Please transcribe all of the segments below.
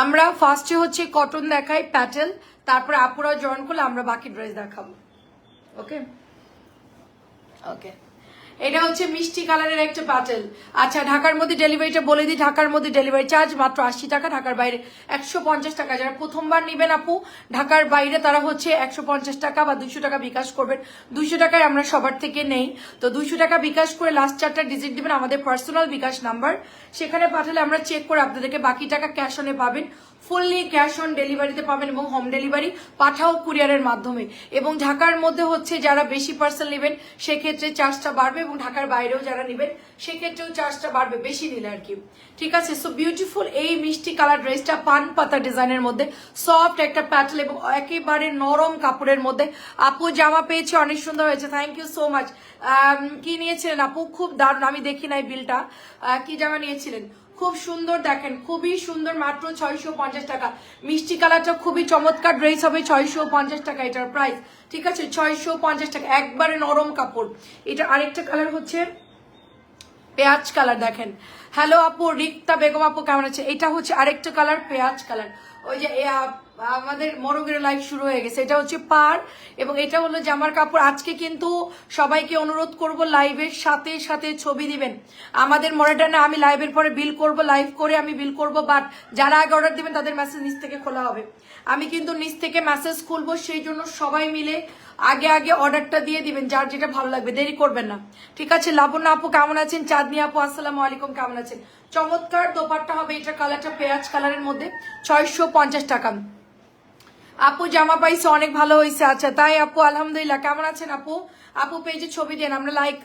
আমরা ফার্স্টে হচ্ছে কটন দেখাই প্যাটেল, তারপরে আপুরা জয়েন করলে আমরা বাকি ড্রেস দেখাবো। ওকে ওকে, এটা হচ্ছে মিষ্টি কালারের একটা প্যাটেল। আচ্ছা, ঢাকার মধ্যে ডেলিভারিটা বলে দিই, ঢাকার মধ্যে ডেলিভারি চার্জ মাত্র 80 টাকা, ঢাকার বাইরে 150 টাকা। যারা প্রথমবার নেবেন আপু ঢাকার বাইরে তারা হচ্ছে 150 টাকা বা 200 টাকা বিকাশ করবেন। 200 টাকায় আমরা সবার থেকে নেই, তো 200 টাকা বিকাশ করে লাস্ট 4টা ডিজিট দিবেন আমাদের পার্সোনাল বিকাশ নাম্বার, সেখানে পাঠালে আমরা চেক করে আপনাদেরকে বাকি টাকা ক্যাশ অনে পাবেন। ফুললি ক্যাশ অন ডেলিভারিতে পাবেন এবং হোম ডেলিভারি পাঠাও কুরিয়ারের মাধ্যমে। এবং ঢাকার মধ্যে হচ্ছে যারা বেশি পার্সেল নেবেন সেক্ষেত্রে চার্জটা বাড়বে, এবং ঢাকার বাইরেও যারা নেবেন সেক্ষেত্রেও চার্জটা বাড়বে বেশি নিলে আর কি। ঠিক আছে, সো বিউটিফুল এই মিষ্টি কালার ড্রেসটা পান পাতা ডিজাইনের মধ্যে সফট একটা প্যাটেল এবং একেবারে নরম কাপড়ের মধ্যে। আপু জামা পেয়েছি, অনেক সুন্দর হয়েছে, থ্যাংক ইউ সো মাচ। কি নিয়েছিলেন আপু? খুব দারুণ, আমি দেখি নাই বিলটা, কি জামা নিয়েছিলেন? খুব সুন্দর, দেখেন খুবই সুন্দর, মাত্র 650 টাকা। মিষ্টি কালারটা খুবই চমৎকার ড্রেস হবে, 650 টাকা এটার প্রাইস। ঠিক আছে, 650 টাকা, একবারে নরম কাপড়। এটা আরেকটা কালার হচ্ছে পেঁয়াজ কালার, দেখেন। হ্যালো আপু, রিক্তা বেগম আপু কেমন আছে? এটা হচ্ছে আরেকটা কালার পেঁয়াজ কালার। ওই যে আমাদের মরগের লাইভ শুরু হয়ে গেছে, এটা হচ্ছে পার এবং এটা হলো জামার কাপড়। আজকে কিন্তু সবাইকে অনুরোধ করব লাইভের সাথে সাথে ছবি দিবেন আমাদের মডার্নে। আমি লাইভের পরে বিল করব, লাইভ করে আমি বিল করব, বাট যারা আগে অর্ডার দিবেন তাদের মেসেজ নিচ থেকে খোলা হবে। আমি কিন্তু নিচ থেকে মেসেজ খুলবো, সেই জন্য সবাই মিলে আগে আগে অর্ডারটা দিয়ে দিবেন, যার যেটা ভালো লাগবে, দেরি করবেন না। ঠিক আছে, লাবণ্য আপু কেমন আছেন? চাঁদনি আপু আসসালামু আলাইকুম, কেমন আছেন? চমৎকার দোপাট্টা হবে, এটা কালারটা পেঁয়াজ কালারের মধ্যে, 650 টাকা। আপু জামা পাইছে, অনেক ভালো হয়েছে। আচ্ছা তাই আপু, আলহামদুলিল্লাহ। কেমন আছেন আপু? আপু পেজে ছবি দেন, আমরা লাইক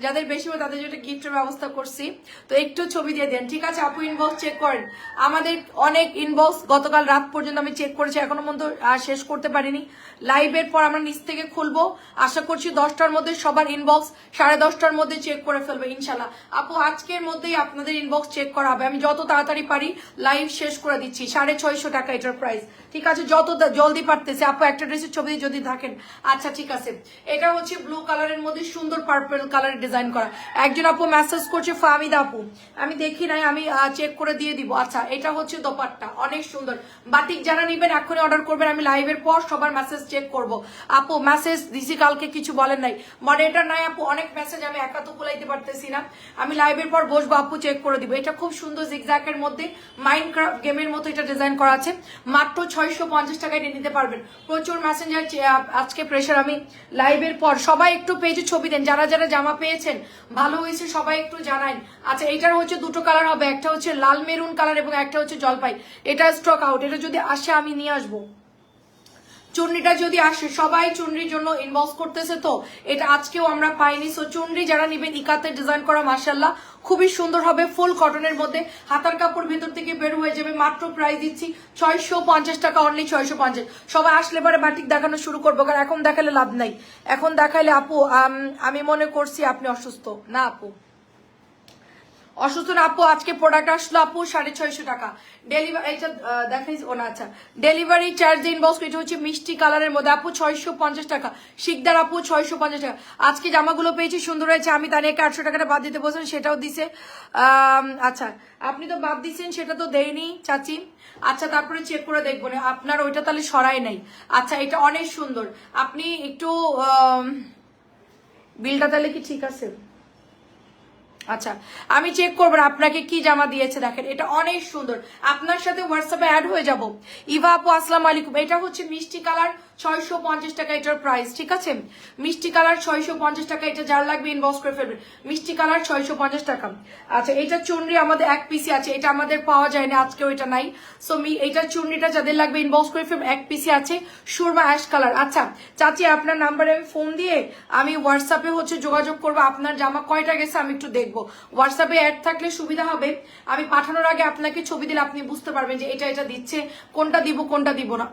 যাদের বেশি হবে তাদের জন্য গিফটের ব্যবস্থা করছি, তো একটু ছবি দিয়ে দেন। ঠিক আছে আপু, ইনবক্স চেক করেন, আমাদের অনেক ইনবক্স গতকাল রাত পর্যন্ত আমি চেক করেছি, এখনো পর্যন্ত শেষ করতে পারিনি। লাইভের পর আমরা নিচ থেকে খুলবো, আশা করছি 10টার মধ্যে সবার ইনবক্স 10:30টার মধ্যে চেক করে ফেলবো ইনশাল্লাহ। আপু আজকের মধ্যেই আপনাদের ইনবক্স চেক করা হবে, আমি যত তাড়াতাড়ি পারি লাইভ শেষ করে দিচ্ছি। 650 টাকা এটার প্রাইস। ঠিক আছে, যত জলদি পারতেছে। আপু একটা ড্রেসের ছবি যদি থাকেন। আচ্ছা ঠিক আছে, এটা হচ্ছে ব্লু কালারের মধ্যে সুন্দর পার্পল কালারের ডিজাইন করা। একজন আপু মেসেজ করছে ফাহমিদা আপু, আমি দেখি নাই, আমি চেক করে দিয়ে দিব। আচ্ছা, এটা হচ্ছে দোপাট্টা, অনেক সুন্দর। বাটিক যারা নিবেন এখনই অর্ডার করবেন, আমি লাইভের পর সবার মেসেজ চেক করব। আপু মেসেজ দিছি, কালকে কিছু বলেন নাই, মডারেটর নাই আপু, অনেক মেসেজ আমি একা তো কুলাইতে পারতেছি না, আমি লাইভের পর বসবো আপু, চেক করে দিব। এটা খুব সুন্দর জিগজ্যাকের মধ্যে মাইনক্রাফট গেমের মতো এটা ডিজাইন করা আছে, মাত্র 650 টাকায় নিতে পারবেন। প্রচুর মেসেঞ্জার আজকে প্রেশার, আমি লাইভের পর সবাই একটু পেজে ছবি দেন, যারা যারা জামা পেয়েছেন ভালো হয়েছে সবাই একটু জানান। আচ্ছা, এটার হচ্ছে দুটো কালার হবে, একটা হচ্ছে লাল মেরুন কালার এবং একটা হচ্ছে জলপাই। এটা স্টক আউট, এটা যদি আসে আমি নিয়ে আসবো। চুনরিটা যদি আসে, সবাই চুনরির জন্য ইনবক্স করতেছে, তো এটা আজকেও আমরা পাইনি। সো চুনরি যারা নিবেন ইকাতে ডিজাইন করা, মাশাআল্লাহ খুবই সুন্দর হবে, ফুল কটনের মধ্যে, হাতার কাপড় ভেতর থেকে বের হয়ে যাবে। মাত্র প্রাইস দিচ্ছি 650 টাকা, অনলি 650। সবাই আসলে পরে বাটিক দেখানো শুরু করবো, কারণ এখন দেখালে লাভ নাই। এখন দেখাইলে আপু আমি মনে করছি আপনি অসুস্থ। না আপু অসুস্থ না আপু, আজকে প্রোডাক্ট আসলো আপু 650 টাকা ডেলিভারি। এটা দেখাইছি ও না, আচ্ছা ডেলিভারি চার্জ ইনবক্স। এটা হচ্ছে মিষ্টি কালারের মধ্যে আপু 650 টাকা। শিকদার আপু 650 টাকা। আজকে জামাগুলো পেয়েছি, সুন্দর হয়েছে। আমি তানিয়াকে 800 টাকাটা বাদ দিতে বলছেন, সেটাও দিছে। আচ্ছা আপনি তো বাদ দিচ্ছেন, সেটা তো দেয়নি চাচি। আচ্ছা তারপরে চেক করে দেখবো না, আপনার ওইটা তাহলে সরাই নাই। আচ্ছা এটা অনেক সুন্দর, আপনি একটু বিলটা তাহলে কি ঠিক আছে? আচ্ছা আমি চেক করবো আপনাকে কি জামা দিয়েছে। দেখেন এটা অনেক সুন্দর, আপনার সাথে হোয়াটসঅ্যাপে অ্যাড হয়ে যাব। ইভা আপু আসসালামু আলাইকুম। এটা হচ্ছে মিষ্টি কালার, 650 টাকা এটার প্রাইস। ঠিক আছে, মিষ্টি কালার 650 টাকা, এটা যার লাগবে ইনবক্স করে ফেলবেন। মিষ্টি কালার 650 টাকা। আচ্ছা এটা চুনরি আমাদের এক পিসি আছে, এটা আমাদের পাওয়া যায় না, আজকেও এটা নাই। সো এইটার চুনরিটা যাদের লাগবে ইনবক্স করে ফেলবেন, এক পিসি আছে, সুরমা অ্যাশ কালার। আচ্ছা চাচি আপনার নাম্বারে আমি ফোন দিয়ে আমি হোয়াটসঅ্যাপে হচ্ছে যোগাযোগ করবো, আপনার জামা কয়টা গেছে আমি একটু দেখবো। হোয়াটসঅ্যাপে অ্যাড থাকলে সুবিধা হবে, আমি পাঠানোর আগে আপনাকে ছবি দিলে আপনি বুঝতে পারবেন যে এটা এটা দিচ্ছে, কোনটা দিব কোনটা দিব না।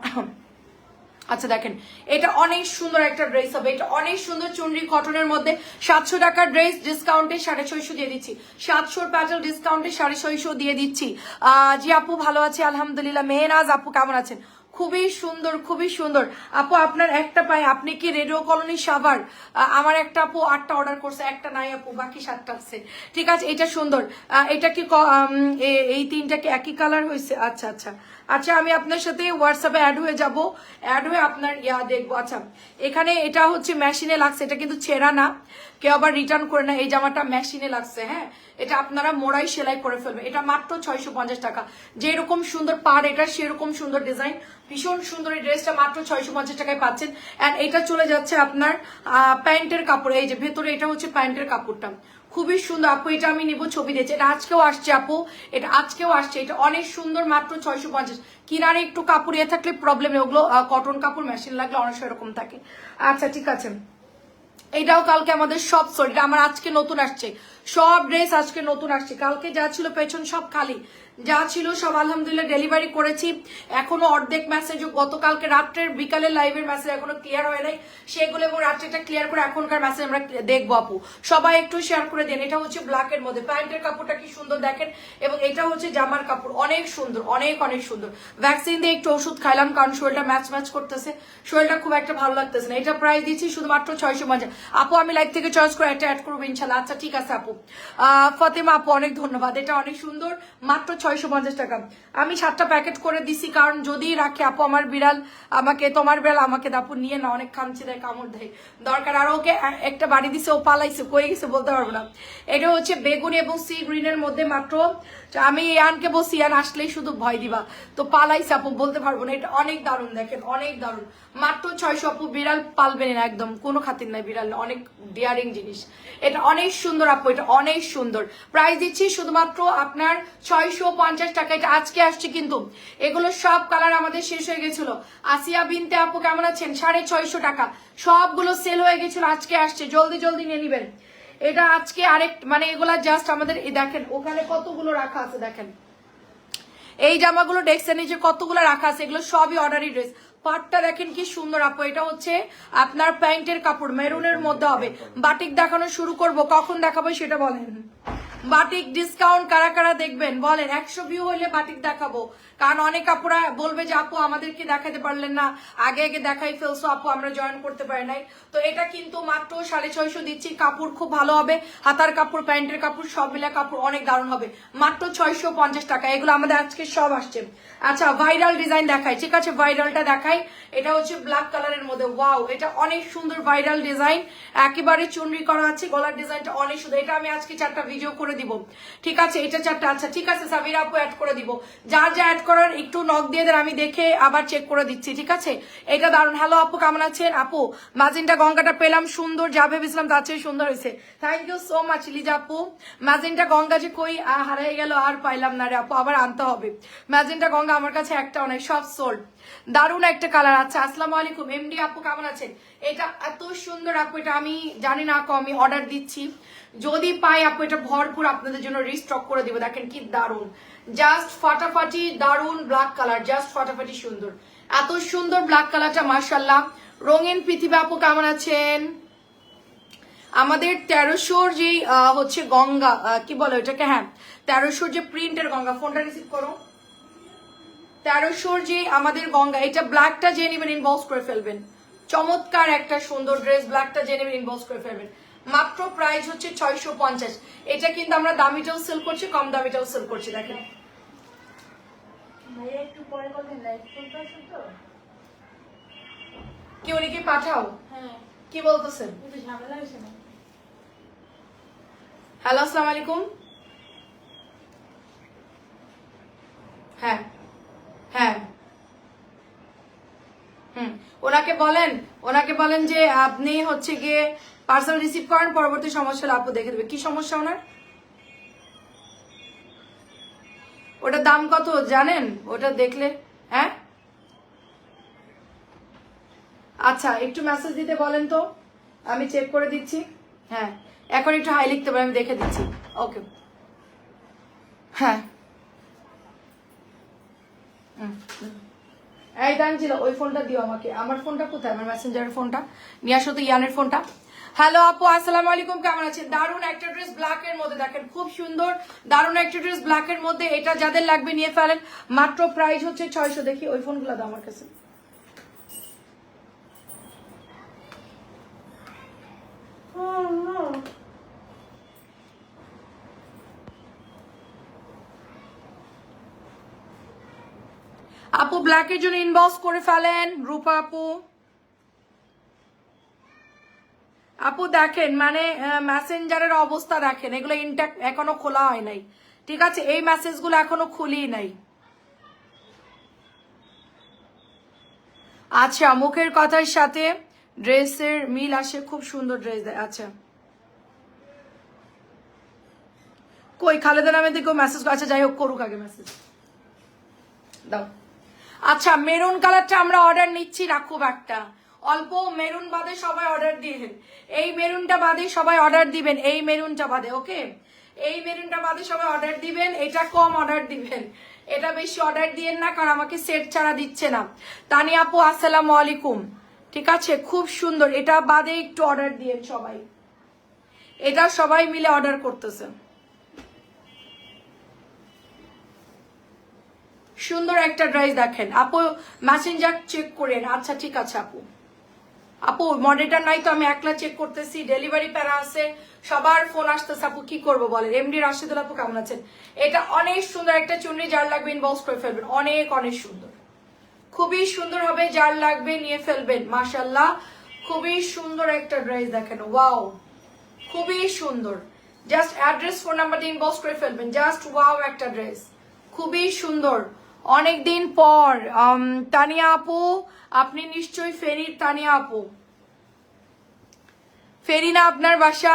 আচ্ছা দেখেন এটা অনেক সুন্দর একটা ড্রেস হবে, এটা অনেক সুন্দর চুনরি কটনের মধ্যে। 700 টাকার ড্রেস ডিসকাউন্টে 650 দিয়ে দিচ্ছি, 700 প্যাটেল ডিসকাউন্টে 650 দিয়ে দিচ্ছি। জি আপু ভালো আছে আলহামদুলিল্লাহ। মেহনাজ আপু কেমন আছেন? খুবই সুন্দর, খুবই সুন্দর আপু। আপনার একটা পাই, আপনি কি রেডিও কলোনি সাভার? আমার একটা আপু 8টা অর্ডার করছে, একটা নাই আপু, বাকি 7টা আছে। ঠিক আছে, এটা সুন্দর। এটা কি এই 3টা কি একই কালার হয়েছে? আচ্ছা আচ্ছা আচ্ছা, আমি আপনার সাথে হোয়াটসঅ্যাপে অ্যাড হয়ে যাব, অ্যাড হয়ে আপনার দেখবো। আচ্ছা, এখানে এটা হচ্ছে মেশিনে লাগছে, এটা কিন্তু ছেঁড়া না, কেউ আবার রিটার্ন করে না। এই জামাটা মেশিনে লাগছে, হ্যাঁ, এটা আপনারা মোড়াই সেলাই করে ফেলবেন। এটা মাত্র 650 টাকা। যেরকম সুন্দর পাড় এটা, সেরকম সুন্দর ডিজাইন, ভীষণ সুন্দর। এই ড্রেসটা মাত্র 650 টাকায় পাচ্ছেন। অ্যান্ড এটা চলে যাচ্ছে আপনার প্যান্টের কাপড়। এই যে ভেতরে এটা হচ্ছে প্যান্টের কাপড়টা, খুবই সুন্দর আপু। এটা আমি নিব, ছবি দিয়েছে, এটা আজকেও আসছে আপু, এটা আজকেও আসছে। এটা অনেক সুন্দর, মাত্র 650। কিনারে একটু কাপড় ইয়ে থাকলে প্রবলেম, ওগুলো কটন কাপড়, মেশিন লাগলে অনেক এরকম থাকে। আচ্ছা ঠিক আছে, এটাও কালকে আমাদের সব সোল্ড, এটা আমার আজকে নতুন আসছে, সব ড্রেস আজকে নতুন আসছে। কালকে যা ছিল পেছন সব খালি, যা ছিল সব আলহামদুলিল্লাহ ডেলিভারি করেছি। এখনো অর্ধেক মেসেজ, গতকালকে রাত্রের বিকালের লাইভের মেসেজ এখনো ক্লিয়ার হয় নাই, সেগুলো এবং রাত্রেটা ক্লিয়ার করে এখনকার মেসেজ আমরা দেখবো আপু। সবাই একটু শেয়ার করে দেন। এটা হচ্ছে ব্ল্যাকের মধ্যে, প্যান্টের কাপড়টা কি সুন্দর দেখেন, এবং এটা হচ্ছে জামার কাপড়, অনেক সুন্দর, অনেক অনেক সুন্দর। ভ্যাকসিন দিয়ে একটু ওষুধ খাইলাম, কারণ শরীরটা ম্যাচ করতেছে, শরীরটা খুব একটা ভালো লাগতেছে না। এটা প্রাইস দিচ্ছি শুধুমাত্র 650। আপু আমি লাইভ থেকে চয়েস করে একটা অ্যাড করবো ইনশাল্লাহ। আচ্ছা ঠিক আছে আপু। ফাতেমা আপু অনেক ধন্যবাদ, এটা অনেক সুন্দর, মাত্র 650 টাকা। আমি 7টা প্যাকেট করে দিছি, কারণ যদি রাখে আপু আমার বিড়াল আমাকে, তোমার বিড়াল আমাকে আপু নিয়ে না, অনেক খামচি দেয়, কামড় দেয়, দরকার। আর ওকে একটা বাড়ি দিছে, ও পালাইছে, কয়ে গেছে বলতে পারবো না। এটা হচ্ছে বেগুনি এবং সি গ্রিনের মধ্যে, মাত্র আমি ইয়ানকে বলছি ইয়ান আসলেই শুধু ভয় দিবা, তো পালাইছে আপু, বলতে পারবো না। এটা অনেক দারুণ, দেখেন অনেক দারুণ, মাত্র 600 আপু। বিড়াল পালবেন না, একদম কোনো খাতির নাই, বিড়াল অনেক ডিয়ারিং জিনিস। এটা অনেক সুন্দর আপু, এটা অনেক সুন্দর। প্রাইস দিচ্ছি শুধুমাত্র আপনার 650 টাকা। এটা আজকে আসছে, কিন্তু এগুলো সব কালার আমাদের শেষ হয়ে গেছিল। আসিয়া বিনতে আপু কেমন আছেন? 650 টাকা, সবগুলো সেল হয়ে গেছিল, আজকে আসছে, জলদি জলদি নিয়ে নিবেন। এটা আজকে আরেক, মানে এগুলা জাস্ট আমাদের, দেখেন ওখানে কতগুলো রাখা আছে, দেখেন এই জামাগুলো ডেস্কের নিচে কতগুলো রাখা আছে, এগুলো সবই অর্ডারি ড্রেস। পাটটা দেখেন কি সুন্দর আপু, এটা হচ্ছে আপনার প্যান্টের কাপড়, মেরুনের মধ্যে হবে। বাটিক দেখানো শুরু করব, কখন দেখাবো সেটা বলেন। বাটিক ডিসকাউন্ট কারা কারা দেখবেন বলেন, 100 ভিউ হইলে বাটিক দেখাবো, কারণ অনেক আপুরা বলবে যে আপু আমাদেরকে দেখাতে পারলেন না, আগে আগে দেখাই ফেলছো আপু, আমরা জয়েন করতে পারি নাই। তো এটা কিন্তু মাত্র 650 দিচ্ছি। কাপড় খুব ভালো হবে, হাতার কাপড়, প্যান্টের কাপড়, সব মিলে কাপড় অনেক দারুণ হবে, মাত্র 650 টাকা। এগুলো আমাদের আজকে সব আসছে। আচ্ছা ভাইরাল ডিজাইন দেখাই, ঠিক আছে ভাইরালটা দেখাই। এটা হচ্ছে ব্ল্যাক কালারের মধ্যে, ওয়াও এটা অনেক সুন্দর ভাইরাল ডিজাইন, একেবারে চুনরি করা আছে, গলার ডিজাইনটা অনেক সুন্দর। এটা আমি আজকে 4টা ভিডিও করে দিব, ঠিক আছে, এটা 4টা। আচ্ছা ঠিক আছে, সাবিরা আপু অ্যাড করে দিব, যার যা অ্যাড করার একটু নক দিয়ে দেন, আমি দেখে আবার চেক করে দিচ্ছি, ঠিক আছে। এটা দারুণ। হ্যালো আপু কেমন আছেন? আপু ম্যাজেন্টা গঙ্গাটা পেলাম, সুন্দর, যা ভেবেছিলাম তার চেয়ে সুন্দর হয়েছে, thank you so much Liza আপু। ম্যাজেন্টা গঙ্গা যে কই হারিয়ে গেল, আর পাইলাম না রে আপু, আবার আনতে হবে। ম্যাজেন্টা গঙ্গা আমার কাছে একটা অনেক, সব সোল্ড, দারুণ একটা কালার। আচ্ছা আসসালামু আলাইকুম এমডি আপু কেমন আছেন? এটা এত সুন্দর আপু, এটা আমি জানি না আপু, আমি অর্ডার দিচ্ছি, যদি পাই আপু এটা ভরপুর আপনাদের জন্য রিস্টক করে দিব। দেখেন কি দারুণ, জাস্ট ফাটাফাটি দারুণ ব্ল্যাক কালার, জাস্ট ফাটাফাটি সুন্দর, এত সুন্দর ব্ল্যাক কালারটা, মাশাআল্লাহ। রঙিন পৃথিবী আপু কেমন আছেন? আমাদের 1300 যে হচ্ছে গঙ্গা, কি বলে ওটাকে, হ্যাঁ 1300 যে প্রিন্টের গঙ্গা, ফোনটা রিসিভ করো। 1300 যে আমাদের গঙ্গা, এটা ব্ল্যাকটা যে নেবেন ইনবক্স করে ফেলবেন, চমৎকার একটা সুন্দর ড্রেস, ব্ল্যাকটা যে নেবেন ইনবক্স করে ফেলবেন। মাত্র প্রাইস হচ্ছে 650। এটা কিন্তু আমরা দামিটাও সেল করছি, কম দামিটাও সেল করছি। দেখেন ভাইয়া একটু পরে করবেন, লাইভ চলতে আছে তো। কি উনি কি পাঠাও? হ্যাঁ কি বলতেছেন? একটু ঝামেলা হয়েছে না। হ্যালো আসসালামু আলাইকুম। হ্যাঁ হ্যাঁ ওনাকে বলেন যে আপনি হচ্ছে গিয়ে পার্সেল রিসিভ করেন, পরবর্তী সমস্যা হলে আপু দেখে দেবে। কি সমস্যা ওনার? ওটার দাম কত জানেন? ওটা দেখলে, হ্যাঁ আচ্ছা একটু মেসেজ দিতে বলেন তো, আমি চেক করে দিচ্ছি। হ্যাঁ এখন একটু হাই লিখতে পারেন, আমি দেখে দিচ্ছি। ওকে হ্যাঁ এই দান ছিল, ওই ফোনটা দিও আমাকে। আমার ফোনটা কোথায়? আমার মেসেঞ্জারের ফোনটা নিয়ে আসো তো, ইয়ানের ফোনটা। হ্যালো আপু, আসসালামু আলাইকুম, কেমন আছেন? দারুন একটা ড্রেস ব্ল্যাক এর মধ্যে, দেখেন খুব সুন্দর দারুন একটা ড্রেস ব্ল্যাক এর মধ্যে। এটা যাদের লাগবে নিয়ে ফেলেন, মাত্র প্রাইস হচ্ছে 600। দেখি ওই ফোনগুলো দাও আমার কাছে। আপু ব্ল্যাকের জন্য ইনবক্স করে ফেলেন, রূপা আপু। আপু দেখেন মানে মেসেঞ্জারের অবস্থা দেখেন, এগুলো ইনট্যাক্ট এখনো খোলা হয় নাই, ঠিক আছে? এই মেসেজগুলো এখনো খুলি নাই। আচ্ছা, মুখের কথার সাথে ড্রেসের মিল আসে, খুব সুন্দর ড্রেস দেয়। আচ্ছা কই খালেদা নামে দেখো মেসেজ, আচ্ছা যাই হোক করুক আগে মেসেজ দাও। আচ্ছা মেরুন কালারটা আমরা অর্ডার নিচ্ছি না খুব একটা, অল্প মেরুন বাদে সবাই অর্ডার দিবেন। এই মেরুনটা বাদে সবাই অর্ডার দিবেন, এই মেরুনটা বাদে, ওকে? এই মেরুনটা বাদে সবাই অর্ডার দিবেন, এটা কম অর্ডার দিবেন, এটা বেশি অর্ডার দিয়েন না, কারণ আমাকে সেট ছাড়া দিচ্ছে না। তানিয়া আপু আসসালামু আলাইকুম, ঠিক আছে? খুব সুন্দর, এটা বাদে একটু অর্ডার দিয়েন সবাই, এটা সবাই মিলে অর্ডার করতেছে। সুন্দর একটা ড্রেস দেখেন আপু, মেসেঞ্জার চেক করেন। আচ্ছা ঠিক আছে আপু। আপু মডেলটা নাই তো, আমি একলা চেক করতেছি, ডেলিভারি প্যারা আছে, সবার ফোন আসতেছে। আপু কি করবো বলেন? এমডি রাশিদুল আপু কেমন আছেন? এটা অনেক সুন্দর একটা চুনরি, যার লাগবে ইনবক্স করে ফেলবেন, অনেক অনেক সুন্দর, খুবই সুন্দর হবে, যার লাগবে নিয়ে ফেলবেন। মাশাল্লাহ খুবই সুন্দর একটা ড্রেস দেখেন, ওয়াও খুবই সুন্দর। জাস্ট অ্যাড্রেস ফোন নাম্বার দিয়ে ইনবক্স করে ফেলবেন, জাস্ট ওয়াও একটা ড্রেস, খুবই সুন্দর। অনেকদিন পর তানিয়া আপু, আপনি নিশ্চয়ই ফেরির তানিয়া আপু, ফেরি না আপনার বাসা?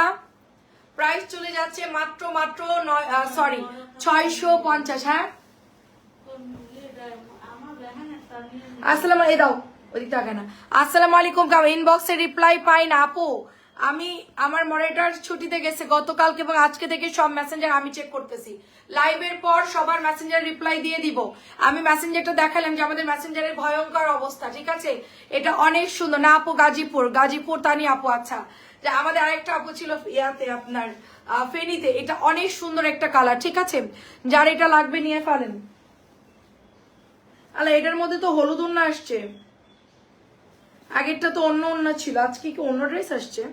প্রাইস চলে যাচ্ছে মাত্র মাত্র 650। হ্যাঁ আসসালাম, এই দাও ওদিক টাকা না। আসসালামু আলাইকুম, ইনবক্সে রিপ্লাই পাই না আপু। আমি আমার মনিটর ছুটিতে গেছে গতকালকে এবং আজকে থেকে সব মেসেঞ্জার আমি চেক করতেছি, লাইভের পর সবার মেসেঞ্জার রিপ্লাই দিয়ে দিব। আমি মেসেঞ্জারটা দেখালাম যে আমাদের মেসেঞ্জারের ভয়ঙ্কর অবস্থা, ঠিক আছে? এটা অনেক সুন্দর না আপু? গাজীপুর, গাজীপুর তানি আপু। আচ্ছা যে আমাদের আরেকটা আপু ছিল ইয়াতে আপনার ফেনীতে, এটা অনেক সুন্দর একটা কালার, ঠিক আছে? যার এটা লাগবে নিয়ে ফেলেন। আলা এটার মধ্যে তো হলুদ ওড়না আসছে, আগেরটা তো অন্য ওড়না ছিল, আজকে কি অন্য ড্রেস আসছে?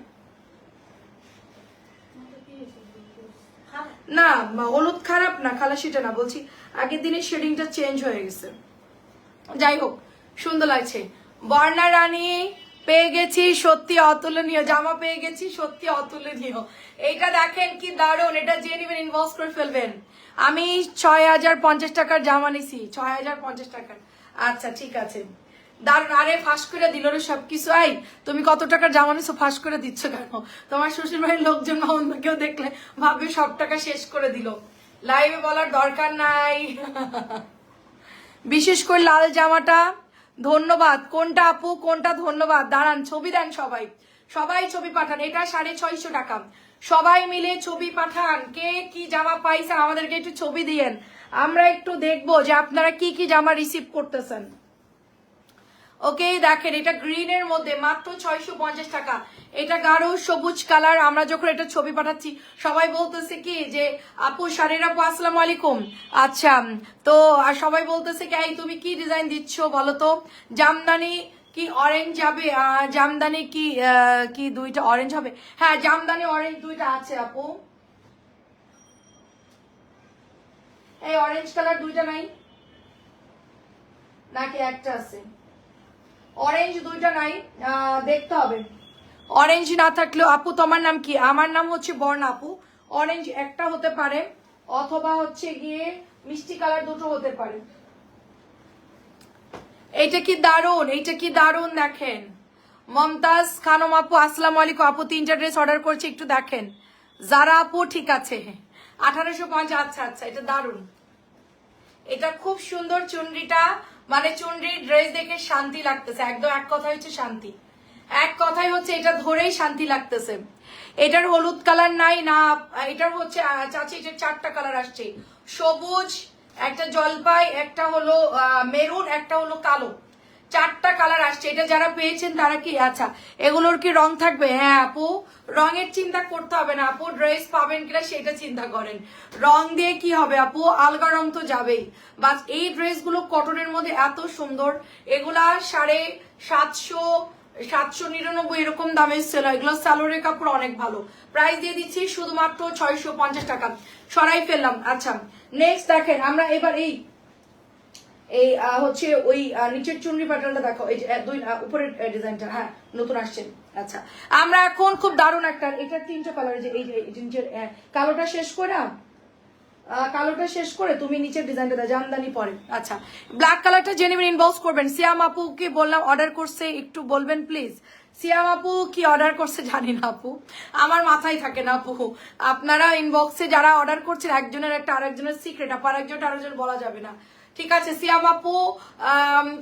না হলুদ খারাপ না খালা, সেটা না বলছি, আগের দিনের শেডিংটা চেঞ্জ হয়ে গেছে। যাই হোক সুন্দর লাগছে। বর্ণা রানী পেয়ে গেছি, সত্যি অতুলনীয় জামা পেয়ে গেছি, সত্যি অতুলনীয়। এইটা দেখেন কি দারুণ, এটা যে নেবেন ইনবক্স করে ফেলবেন। আমি 6050 টাকার জামা নিছি, 6050 টাকার। আচ্ছা ঠিক আছে, দারুণ। আরে ফাঁস করে দিল রে সবকিছু। আই তুমি কত টাকার জামা নিছো, ফাঁস করে দিচ্ছ কেন? তোমার শ্বশুর বাড়ির লোকজন অন্য কেউ দেখলে ভাববে সব টাকা শেষ করে দিল, লাইভে বলার দরকার নাই। বিশেষ করে লাল জামাটা ধন্যবাদ। কোনটা আপু কোনটা? ধন্যবাদ, দাঁড়ান ছবি দেন সবাই, সবাই ছবি পাঠান। এটা 650 টাকা, সবাই মিলে ছবি পাঠান। কে কি জামা পাইছেন আমাদেরকে একটু ছবি দিয়েন, আমরা একটু দেখবো যে আপনারা কি কি জামা রিসিভ করতেছেন। ওকে দেখেন এটা গ্রিনের মধ্যে মাত্র 650 টাকা। এটা গাঢ় সবুজ কালার। আমরা যখন এটা ছবি পাঠাচ্ছি সবাই বলতেছে কি যে আপু শাড়ির আপু আসসালামু আলাইকুম। আচ্ছা তো সবাই বলতেছে কি এই তুমি কি ডিজাইন দিচ্ছ বলো তো? জামদানি কি অরেঞ্জ যাবে? জামদানি কি কি দুইটা অরেঞ্জ হবে? হ্যাঁ জামদানি অরেঞ্জ দুইটা আছে আপু। এই অরেঞ্জ কালার দুইটা নাই নাকি একটা আছে? অরেঞ্জ দুইটা নাই, দেখতে হবে। অরেঞ্জ না থাকলেও আপু তোমার নাম কি? আমার নাম হচ্ছে বর্ণা আপু। অরেঞ্জ একটা হতে পারে অথবা হচ্ছে গিয়ে মিষ্টি কালার দুটো হতে পারে। এইটা কি দারুন, এইটা কি দারুন দেখেন। মমতাজ খানম আপু আসসালামু আলাইকুম। আপু 3টা ড্রেস অর্ডার করছি, একটু দেখেন। যারা আপু ঠিক আছে 1850। আচ্ছা আচ্ছা এটা দারুন, এটা খুব সুন্দর চুনরিটা, মানে চুনরির ড্রেস দেখে শান্তি লাগতেছে একদম। এক কথা হচ্ছে শান্তি, এক কথাই হচ্ছে এটা ধরেই শান্তি লাগতেছে। এটার হলুদ কালার নাই না, এটার হচ্ছে চাচি এটা 4টা কালার আসছে, সবুজ, একটা জলপাই, একটা হলো মেরুন, একটা হলো কালো। 4টা কালার আসছে। এটা যারা পেয়েছেন তারা কি আচ্ছা এগুলোর কি রং থাকবে? হ্যাঁ আপু, রঙের চিন্তা করতে হবে না আপু, ড্রেস পাবেন কিনা সেটা চিন্তা করেন। রং দিয়ে কি হবে আপু, আলগা রং তো যাবেই। বাট এই ড্রেসগুলো কটনের মধ্যে এত সুন্দর, এগুলা 750 এরকম দামের সেল হয়। এগুলো সালোয়ারের কাপড় অনেক ভালো। প্রাইস দিয়ে দিচ্ছি শুধুমাত্র 650 টাকা। সরাই ফেললাম। আচ্ছা নেক্সট দেখেন আমরা এবার এই হচ্ছে ওই নিচের চুনরি প্যাটার্নটা দেখো, এই যে উপরের ডিজাইনটা, হ্যাঁ নতুন আসছে। আচ্ছা আমরা এখন খুব দারুণ একটা, এটা 3টা কালার, যে এই যে নিচের কালোটা শেষ করে তুমি নিচের ডিজাইনটা দাও, জামদানি পরে। আচ্ছা ব্ল্যাক কালারটা জেনুইন ইনবক্স করবেন। সিয়াম আপুকে বললাম অর্ডার করছে, একটু বলবেন প্লিজ। সিয়াম আপু কি অর্ডার করছে জানি না আপু, আমার মাথায় থাকে না আপু। আপনারা ইনবক্সে যারা অর্ডার করছেন একজনের একটা আরেকজনের সিক্রেট, আপু আরেকজন বলা যাবে না, ঠিক আছে? সিয়াম আপু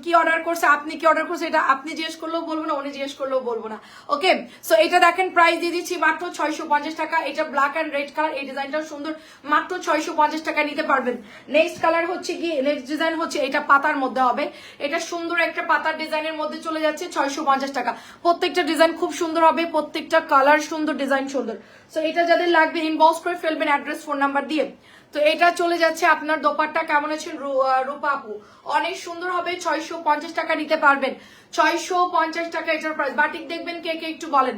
কি অর্ডার করছে, আপনি কি অর্ডার করছে, এটা আপনি জিজ্ঞেস করলেও বলবো না, উনি জিজ্ঞেস করলেও বলবো না। ওকে সো এটা দেখেন প্রাইস দিয়ে দিচ্ছি মাত্র 650 টাকা। এটা ব্ল্যাক অ্যান্ড রেড কালার, এই ডিজাইনটাও সুন্দর, মাত্র 650 টাকা নিতে পারবেন। নেক্সট কালার হচ্ছে কি, নেক্সট ডিজাইন হচ্ছে এটা পাতার মধ্যে হবে, এটা সুন্দর একটা পাতার ডিজাইনের মধ্যে চলে যাচ্ছে 650 টাকা। প্রত্যেকটা ডিজাইন খুব সুন্দর হবে, প্রত্যেকটা কালার সুন্দর, ডিজাইন সুন্দর। সো এটা যাদের লাগবে ইনবক্স করে ফেলবেন অ্যাড্রেস ফোন নাম্বার দিয়ে। তো এটা চলে যাচ্ছে আপনার দোপাট্টা। কেমন আছেন রূপা আপু? অনেক সুন্দর হবে, 650 টাকা নিতে পারবেন। 650 টাকা এটার প্রাইস। বাটিক দেখবেন কে কে একটু বলেন।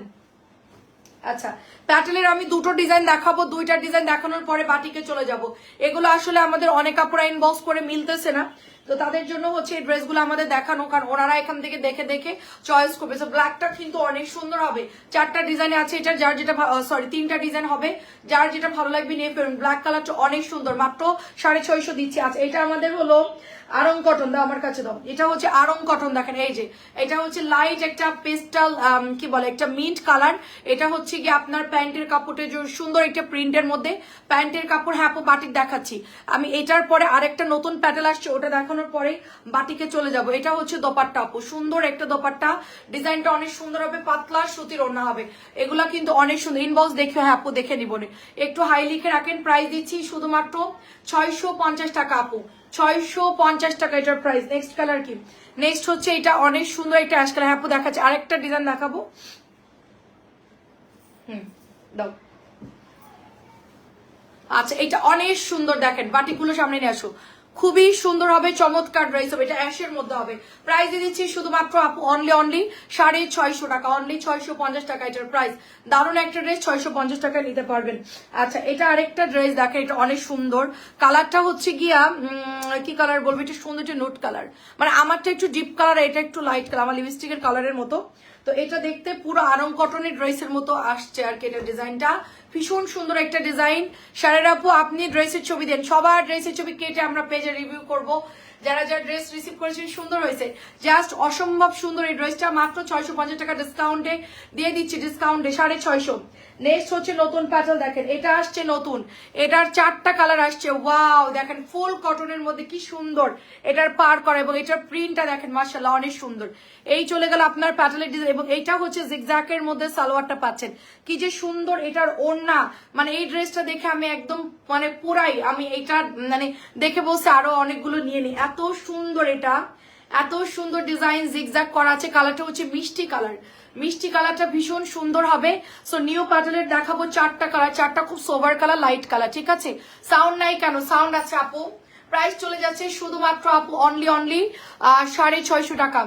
আচ্ছা প্যাটেলের আমি দুটো ডিজাইন দেখাবো, দুইটা ডিজাইন দেখানোর পরে বাটিকে চলে যাব। এগুলো আসলে আমাদের অনেক কাপড় ইনবক্স করে মিলতেছে না, তো তাদের জন্য হচ্ছে এই ড্রেসগুলো আমাদের দেখানো, কারণ ওনারা এখান থেকে দেখে দেখে চয়েস করবে। সো ব্ল্যাকটা কিন্তু অনেক সুন্দর হবে, 4টা ডিজাইন আছে, এটা যার যেটা সরি 3টা ডিজাইন হবে, যার যেটা ভালো লাগবে নিয়ে ফেলুন। ব্ল্যাক কালারটা অনেক সুন্দর, মাত্র 650 দিচ্ছি। আচ্ছা এটা আমাদের হলো আরং কটন, দাও আমার কাছে দাও। এটা হচ্ছে আরং কটন, দেখেন এই যে এটা হচ্ছে লাইট একটা পেস্টাল কি বলে একটা মিন্ট কালার। এটা হচ্ছে কি আপনার প্যান্টের কাপড়ে যে সুন্দর একটা প্রিন্টের মধ্যে প্যান্টের কাপড়। হ্যাঁ আপু বাটিক দেখাচ্ছি আমি, এটার পরে আরেকটা নতুন প্যাটেল আসছে, ওটা দেখানোর পরে বাটিকে চলে যাব। এটা হচ্ছে দোপাট্টা আপু, সুন্দর একটা দোপাট্টা, ডিজাইনটা অনেক সুন্দর হবে, পাতলা সুতির ওড়না হবে। এগুলা কিন্তু অনেক সুন্দর। ইনবক্স দেখে, হ্যাঁ আপু দেখে নিবনে, একটু হাই লিখে রাখেন। প্রাইস দিচ্ছি শুধুমাত্র 650 টাকা আপু, 650 টাকা এটার প্রাইস। নেক্সট কালার কি, নেক্সট হচ্ছে এটা অনেক সুন্দর একটা অ্যাশ কালার। আপু দেখাচ্ছে আরেকটা ডিজাইন দেখাবো, দাও। আচ্ছা এটা অনেক সুন্দর, দেখেন বাটিগুলো সামনে নিয়ে আসো, খুবই সুন্দর হবে, চমৎকার ড্রেস হবে। এটা অ্যাশের মধ্যে হবে। প্রাইস দিয়ে দিচ্ছি শুধুমাত্র আপু অনলি 650 টাকা, অনলি 650 টাকা এটার প্রাইস। দারুণ একটা ড্রেস, 650 টাকা নিতে পারবেন। আচ্ছা এটা আরেকটা ড্রেস দেখেন, এটা অনেক সুন্দর, কালারটা হচ্ছে গিয়া কি কালার বলবো, এটা সুন্দর, এটা নোট কালার, মানে আমারটা একটু ডিপ কালার, এটা একটু লাইট কালার, আমার লিপস্টিকের কালারের মতো। তো এটা দেখতে পুরো আরং কটনের ড্রেসের মতো আসছে আর কি, এটা ডিজাইনটা ভীষণ সুন্দর একটা ডিজাইন। শারের আপু আপনি ড্রেসের ছবি দেন, সবার ড্রেসের ছবি কেটে আমরা পেজে রিভিউ করব। যারা যারা ড্রেস রিসিভ করেছেন সুন্দর হয়েছে, জাস্ট অসম্ভব সুন্দর এই ড্রেসটা, মাত্র 650 টাকা ডিসকাউন্টে দিয়ে দিচ্ছি, ডিসকাউন্টে 650। নেক্সট হচ্ছে নতুন প্যাটেল, দেখেন এটা আসছে নতুন, এটার 4টা কালার আসছে। ওয়াও দেখেন ফুল কটনের মধ্যে কি সুন্দর এটার পার করা, এবং এটার প্রিন্টটা দেখেন মাশাআল্লাহ অনেক সুন্দর। এই চলে গেল আপনার প্যাটেলের ডিজাইন, এবং এইটা হচ্ছে জিগজ্যাকের মধ্যে সালোয়ারটা পাচ্ছেন, কি যে সুন্দর এটার ওড়না। মানে এই ড্রেসটা দেখে আমি একদম মানে পুরাই আমি এটা মানে দেখে বলছি আরো অনেকগুলো নিয়ে নিই, এত সুন্দর এটা, এত সুন্দর ডিজাইন জিগজ্যাগ করা আছে। কালারটা হচ্ছে মিষ্টি কালার, মিষ্টি কালারটা ভীষণ সুন্দর হবে। সো নিউ প্যাটেলের দেখাবো 4টা কালার, 4টা খুব সোভার কালার, লাইট কালার, ঠিক আছে? সাউন্ড নাই কেন, সাউন্ড আছে আপু। প্রাইস চলে যাচ্ছে শুধুমাত্র আপু অনলি 650 টাকা।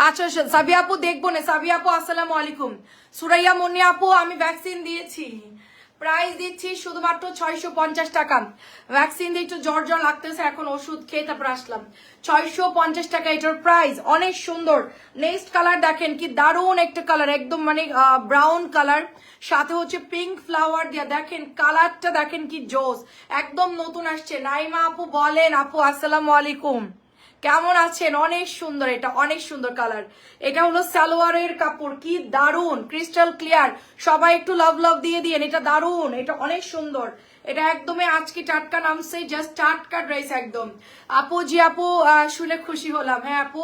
আচ্ছা সাবিয়া আপু দেখবো না, সাবিয়া আপু আসসালামু আলাইকুম। সুরাইয়া মুন্নি আপু আমি ভ্যাকসিন দিয়েছি, প্রাইস দিচ্ছি শুধুমাত্র 650 টাকা। ভ্যাকসিন দিয়ে একটু জ্বর জ্বর লাগতেছে, এখন ওষুধ খেয়ে তারপর আসলাম। 650 টাকা এটার প্রাইস, অনেক সুন্দর। নেক্সট কালার দেখেন কি দারুণ একটা কালার, একদম মানে ব্রাউন কালার, সাথে হচ্ছে পিঙ্ক ফ্লাওয়ার দিয়া, দেখেন কালারটা দেখেন কি জোস, একদম নতুন আসছে। নাইমা আপু বলেন, আপু আসসালামু আলাইকুম, কেমন আছেন? অনেক সুন্দর, এটা অনেক সুন্দর কালার। এটা হলো সালোয়ারের কাপড়, কি দারুন ক্রিস্টাল ক্লিয়ার, সবাই একটু লাভ লাভ দিয়ে দিয়েন, এটা দারুন, এটা অনেক সুন্দর। এটা একদমই আজকে টাটকা নামছে, জাস্ট টাটকা ড্রেস একদম। আপু জি আপু শুনে খুশি হলাম। হ্যাঁ আপু,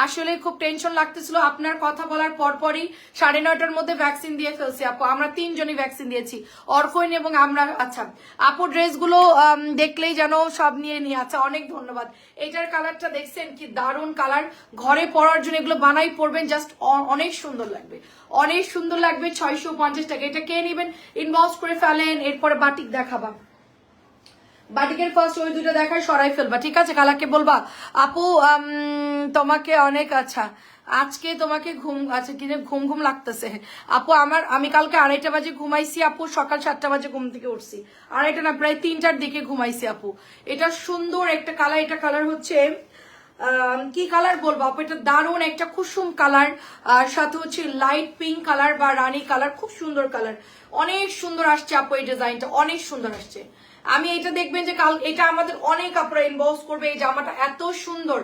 আসলে খুব টেনশন লাগতেছিল আপনার কথা বলার পরপরই 9:30টার মধ্যে ভ্যাকসিন দিয়ে ফেলছি আপু। আমরা 3জনই ভ্যাকসিন দিয়েছি, অর্কইন এবং আমরা। আচ্ছা আপু, ড্রেসগুলো দেখলেই যেন সব নিয়ে নিয়ে। আচ্ছা অনেক ধন্যবাদ। এটার কালারটা দেখছেন কি দারুণ কালার, ঘরে পরার জন্য এগুলো বানাই পরবেন, জাস্ট অনেক সুন্দর লাগবে, অনেক সুন্দর লাগবে। 650 টাকা। এটা কে নেবেন ইনবক্স করে ফেলেন। এরপরে বাটিক দেখাবা, বাটিকের ফার্স্ট ওই দুটো দেখায় সরাই ফেলবা, ঠিক আছে? কালাকে বলবা আপু তোমাকে অনেক, আচ্ছা আজকে তোমাকে ঘুম, আচ্ছা কিনে ঘুম ঘুম লাগতেছে আপু। আমি কালকে 2:30 বাজে ঘুমাইছি আপু, সকাল 7টা বাজে ঘুম থেকে উঠছি। 2:30 না, প্রায় 3টার দিকে ঘুমাইছি আপু। এটা সুন্দর একটা কালার, এটা কালার হচ্ছে কি কালার বলবো আপু, এটা দারুণ একটা কুসুম কালার, আর সাথে হচ্ছে লাইট পিঙ্ক কালার বা রানী কালার, খুব সুন্দর কালার, অনেক সুন্দর আসছে আপু। এই ডিজাইনটা অনেক সুন্দর আসছে। আমি এটা দেখবেন যে কাল এটা আমাদের অনেক আপনারা ইনবক্স করবে, এই জামাটা এত সুন্দর,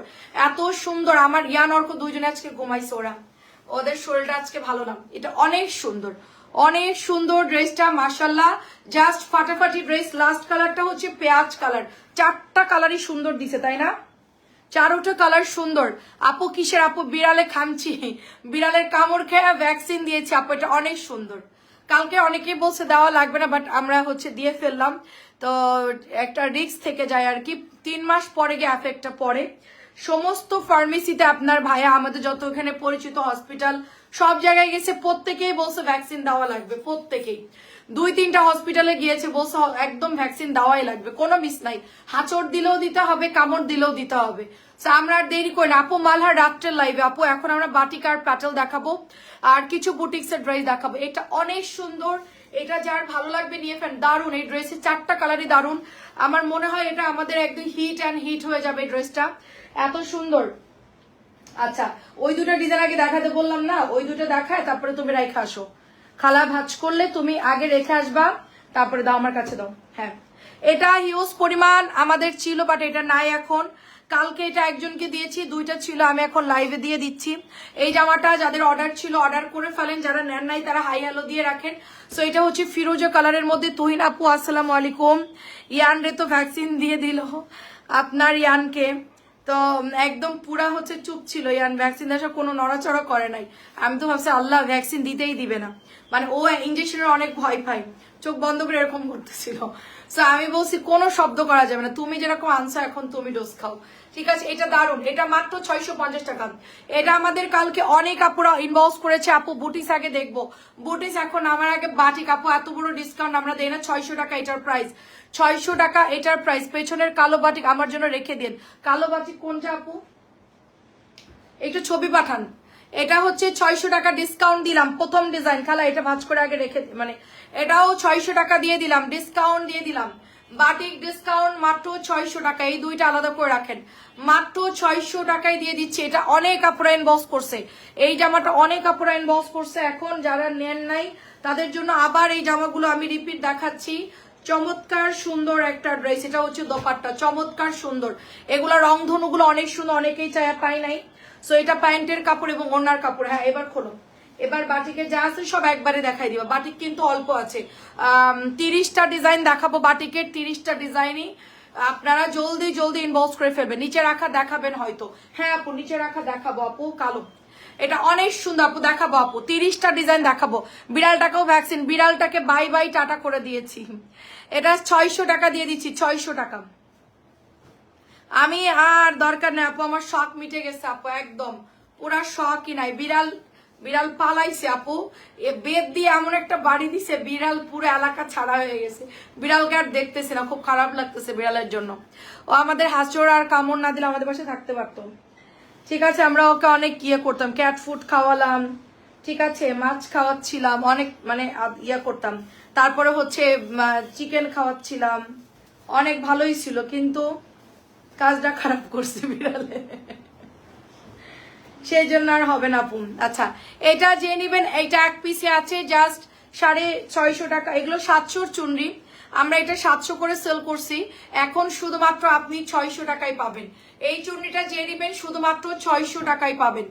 এত সুন্দর। আমার ইয়ান অর্ক দুইজনে আজকে ঘুমাইছে, ওদের শরীরটা আজকে ভালো না। এটা অনেক সুন্দর, অনেক সুন্দর ড্রেসটা মাশাল্লাহ, জাস্ট ফাটাফাটি ড্রেস। লাস্ট কালারটা হচ্ছে পেঁয়াজ কালার, 4টা কালারই সুন্দর দিছে তাই না? 4টা কালার সুন্দর আপু। কিসের আপু? বিড়ালে খামছি, বিড়ালের কামড় খেয়ে ভ্যাকসিন দিয়েছি আপু। এটা অনেক সুন্দর। কালকে অনেকেই বলছে দেওয়া লাগবে না, বাট আমরা হচ্ছে দিয়ে ফেললাম। তো একটা রিস্ক থেকে যায় আর কি, 3 মাস পরে গিয়ে এফেক্টটা পড়ে। সমস্ত ফার্মেসিতে আপনার ভাইয়া, আমাদের যত এখানে পরিচিত হসপিটাল, সব জায়গায় গেছে, প্রত্যেকেই বলছে ভ্যাকসিন দেওয়া লাগবে, প্রত্যেকেই। 2-3টা হসপিটালে গিয়েছে, বলছে একদম ভ্যাকসিন দেওয়াই লাগবে, কোনো মিস নাই। হাঁচড় দিলেও দিতে হবে, কামড় দিলেও দিতে হবে। আমরা আর দেরি করি না আপু। মালহার রাত্রের লাইভে আপু। এখন আমরা বাটিক আর প্যাটেল দেখাবো, আর কিছু বুটিক্সের ড্রেস দেখাবো। এটা অনেক সুন্দর, এটা যার ভালো লাগবে নিয়ে ফেন। দারুন এই ড্রেসের 4টা কালারই দারুন। আমার মনে হয় এটা আমাদের একদম হিট অ্যান্ড হিট হয়ে যাবে এই ড্রেসটা, এত সুন্দর। আচ্ছা ওই দুটো ডিজাইন আগে দেখাতে বললাম না, ওই দুটো দেখায় তারপরে তুমি রেখে আসো। খালা ভাজ করলে তুমি আগে রেখে আসবা, তারপরে দাও আমার কাছে দাও। হ্যাঁ এটা হিউজ পরিমাণ আমাদের ছিল, বাট এটা নাই এখন। কালকে এটা একজনকে দিয়েছি, 2টা ছিল, আমি এখন লাইভে দিয়ে দিচ্ছি। এই জামাটা যাদের অর্ডার ছিল অর্ডার করে ফেলেন, যারা নেন নাই তারা হাই হ্যালো দিয়ে রাখেন। সো এটা হচ্ছে ফিরোজা কালারের মধ্যে। তুহিন আপু আসসালামু আলাইকুম। ইয়ান রে তো ভ্যাকসিন দিয়ে দিল আপনার ইয়ানকে, তো একদম পুরা হচ্ছে চুপ ছিল ইয়ান, ভ্যাকসিন দেওয়ার কোনো নড়াচড়া করে নাই। আমি তো ভাবছি আল্লাহ ভ্যাকসিন দিতেই দিবে না, মানে ও ইঞ্জেকশনের অনেক ভয় পায়, চোখ বন্ধ করে এরকম করতেছিল। সো আমি বলছি কোনো শব্দ করা যাবে না, তুমি যেরকম আনছো এখন তুমি ডোজ খাও, ঠিক আছে? এটা দারুন, এটা মাত্র 650 টাকা। এটা আমাদের কালকে অনেক আপুরা ইনবক্স করেছে আপু বুটিস আগে দেখবো, বুটিস এখন আমার আগে বাটিক। আপু এত বড় ডিসকাউন্ট আমরা দেই না, 600 টাকা এটার প্রাইস, 600 টাকা এটার প্রাইস। পেছনের কালো বাটিক আমার জন্য রেখে দিন। কালো বাটিক কোনটা আপু? একটু ছবি পাঠান। এটা হচ্ছে 600 টাকা ডিসকাউন্ট দিলাম, প্রথম ডিজাইন। খালা এটা ভাঁজ করে আগে রেখে, মানে এটাও 600 টাকা দিয়ে দিলাম, ডিসকাউন্ট দিয়ে দিলাম। বাটিক ডিসকাউন্ট মাত্র 600 টাকা, এই দুইটা আলাদা করে রাখেন, মাত্র 600 টাকায় দিয়ে দিচ্ছি। এটা অনেক আপুরা ইনবক্স করছে, এই জামাটা অনেক আপুরা ইনবক্স করছে। এখন যারা নেন নাই তাদের জন্য আবার এই জামাগুলো আমি রিপিট দেখাচ্ছি। চমৎকার সুন্দর একটা ড্রেস, এটা হচ্ছে দোপাট্টা, চমৎকার সুন্দর। এগুলা রংধনুগুলো অনেক সুন্দর, অনেকেই চায়, পাই নাই। সো এটা প্যান্টের কাপড় এবং ওনার কাপড়। হ্যাঁ এবার খোলো, এবার বাটিকে যা আছে সব একবারে দেখাই দিবা। বাটিক কিন্তু অল্প আছে, 30টা ডিজাইন দেখাবো বাটিকের, 30টা ডিজাইনই আপনারা জলদি জলদি ইনবক্স করে ফেলবেন। নিচে রাখা দেখাবেন হয়তো, হ্যাঁ আপু নিচে রাখা দেখাবো আপু। কালো এটা অনেক সুন্দর আপু, দেখাবো আপু, 30টা ডিজাইন দেখাবো। বিড়ালটাকেও ভ্যাকসিন, বিড়ালটাকে বাই বাই টাটা করে দিয়েছি। এটা 600 টাকা দিয়ে দিচ্ছি, 600 টাকা। আমি আর দরকার নেই আপু, আমার শখ মিটে গেছে আপু, একদম পুরা শখই নাই। বিড়াল বিড়াল পালাইছে আপু, এ বেদ দিয়ে এমন একটা বাড়ি দিছে, বিড়াল পুরো এলাকা ছাড়া হয়ে গেছে। বিড়ালকে আর দেখতেছে না, খুব খারাপ লাগতেছে বিড়ালের জন্য। ও আমাদের হাঁচড় আর কামড় না দিলে আমাদের পাশে থাকতে পারতো, ঠিক আছে? আমরা ওকে অনেক ইয়ে করতাম, ক্যাট ফুড খাওয়ালাম, ঠিক আছে, মাছ খাওয়াচ্ছিলাম, অনেক মানে ইয়ে করতাম। তারপরে হচ্ছে চিকেন খাওয়াচ্ছিলাম, অনেক ভালোই ছিল, কিন্তু কাজটা খারাপ করছে বিড়ালে, সেই জন্য আর হবে না আপু। আচ্ছা এটা যে নিবেন, এইটা এক পিসে আছে জাস্ট 650 টাকা। এগুলো 700 চুনরি, আমরা এটা 700 করে সেল করছি, এখন শুধুমাত্র আপনি 600 টাকায় পাবেন। এই চুনরিটা যে নিবেন শুধুমাত্র 600 টাকায় পাবেন,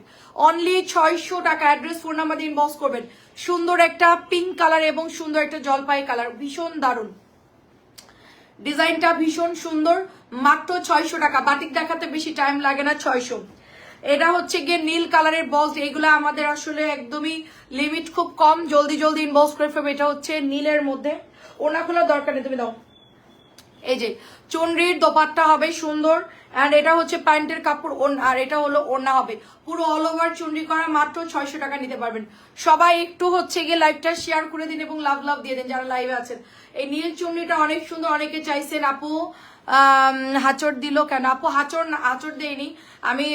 অনলি 600 টাকা। অ্যাড্রেস ফোন নাম্বার দিয়ে ইনবক্স করবেন। সুন্দর একটা পিঙ্ক কালার এবং সুন্দর একটা জলপাই কালার, ভীষণ দারুণ। ডিজাইনটা ভীষণ সুন্দর, মাত্র 600 টাকা। বাটিক দেখাতে বেশি টাইম লাগে না, 600। এটা হচ্ছে গিয়ে নীল কালারের বক্স, এগুলো আমাদের আসলে একদমই লিমিট খুব কম, জলদি জলদি ইনবক্স করে ফেলবে। এটা হচ্ছে নীলের মধ্যে, ওনা খোলার দরকার নেই, তুমি দাও। এই যে চুনরির দোপাট্টা হবে সুন্দর, এন্ড এটা হচ্ছে প্যান্টের কাপড়, আর এটা হলো ওড়না হবে পুরো অল ওভার চুনরি করা, মাত্র 600 টাকা নিতে পারবেন। সবাই একটু হচ্ছে গিয়ে লাইভটা শেয়ার করে দিন এবং লাভ লাভ দিয়ে দিন যারা লাইভে আছেন। এই নীল চুনরিটা অনেক সুন্দর, অনেকে চাইছেন আপু হাঁচড় দিল কেন? আপু হাঁচড় দেয়নি, আমি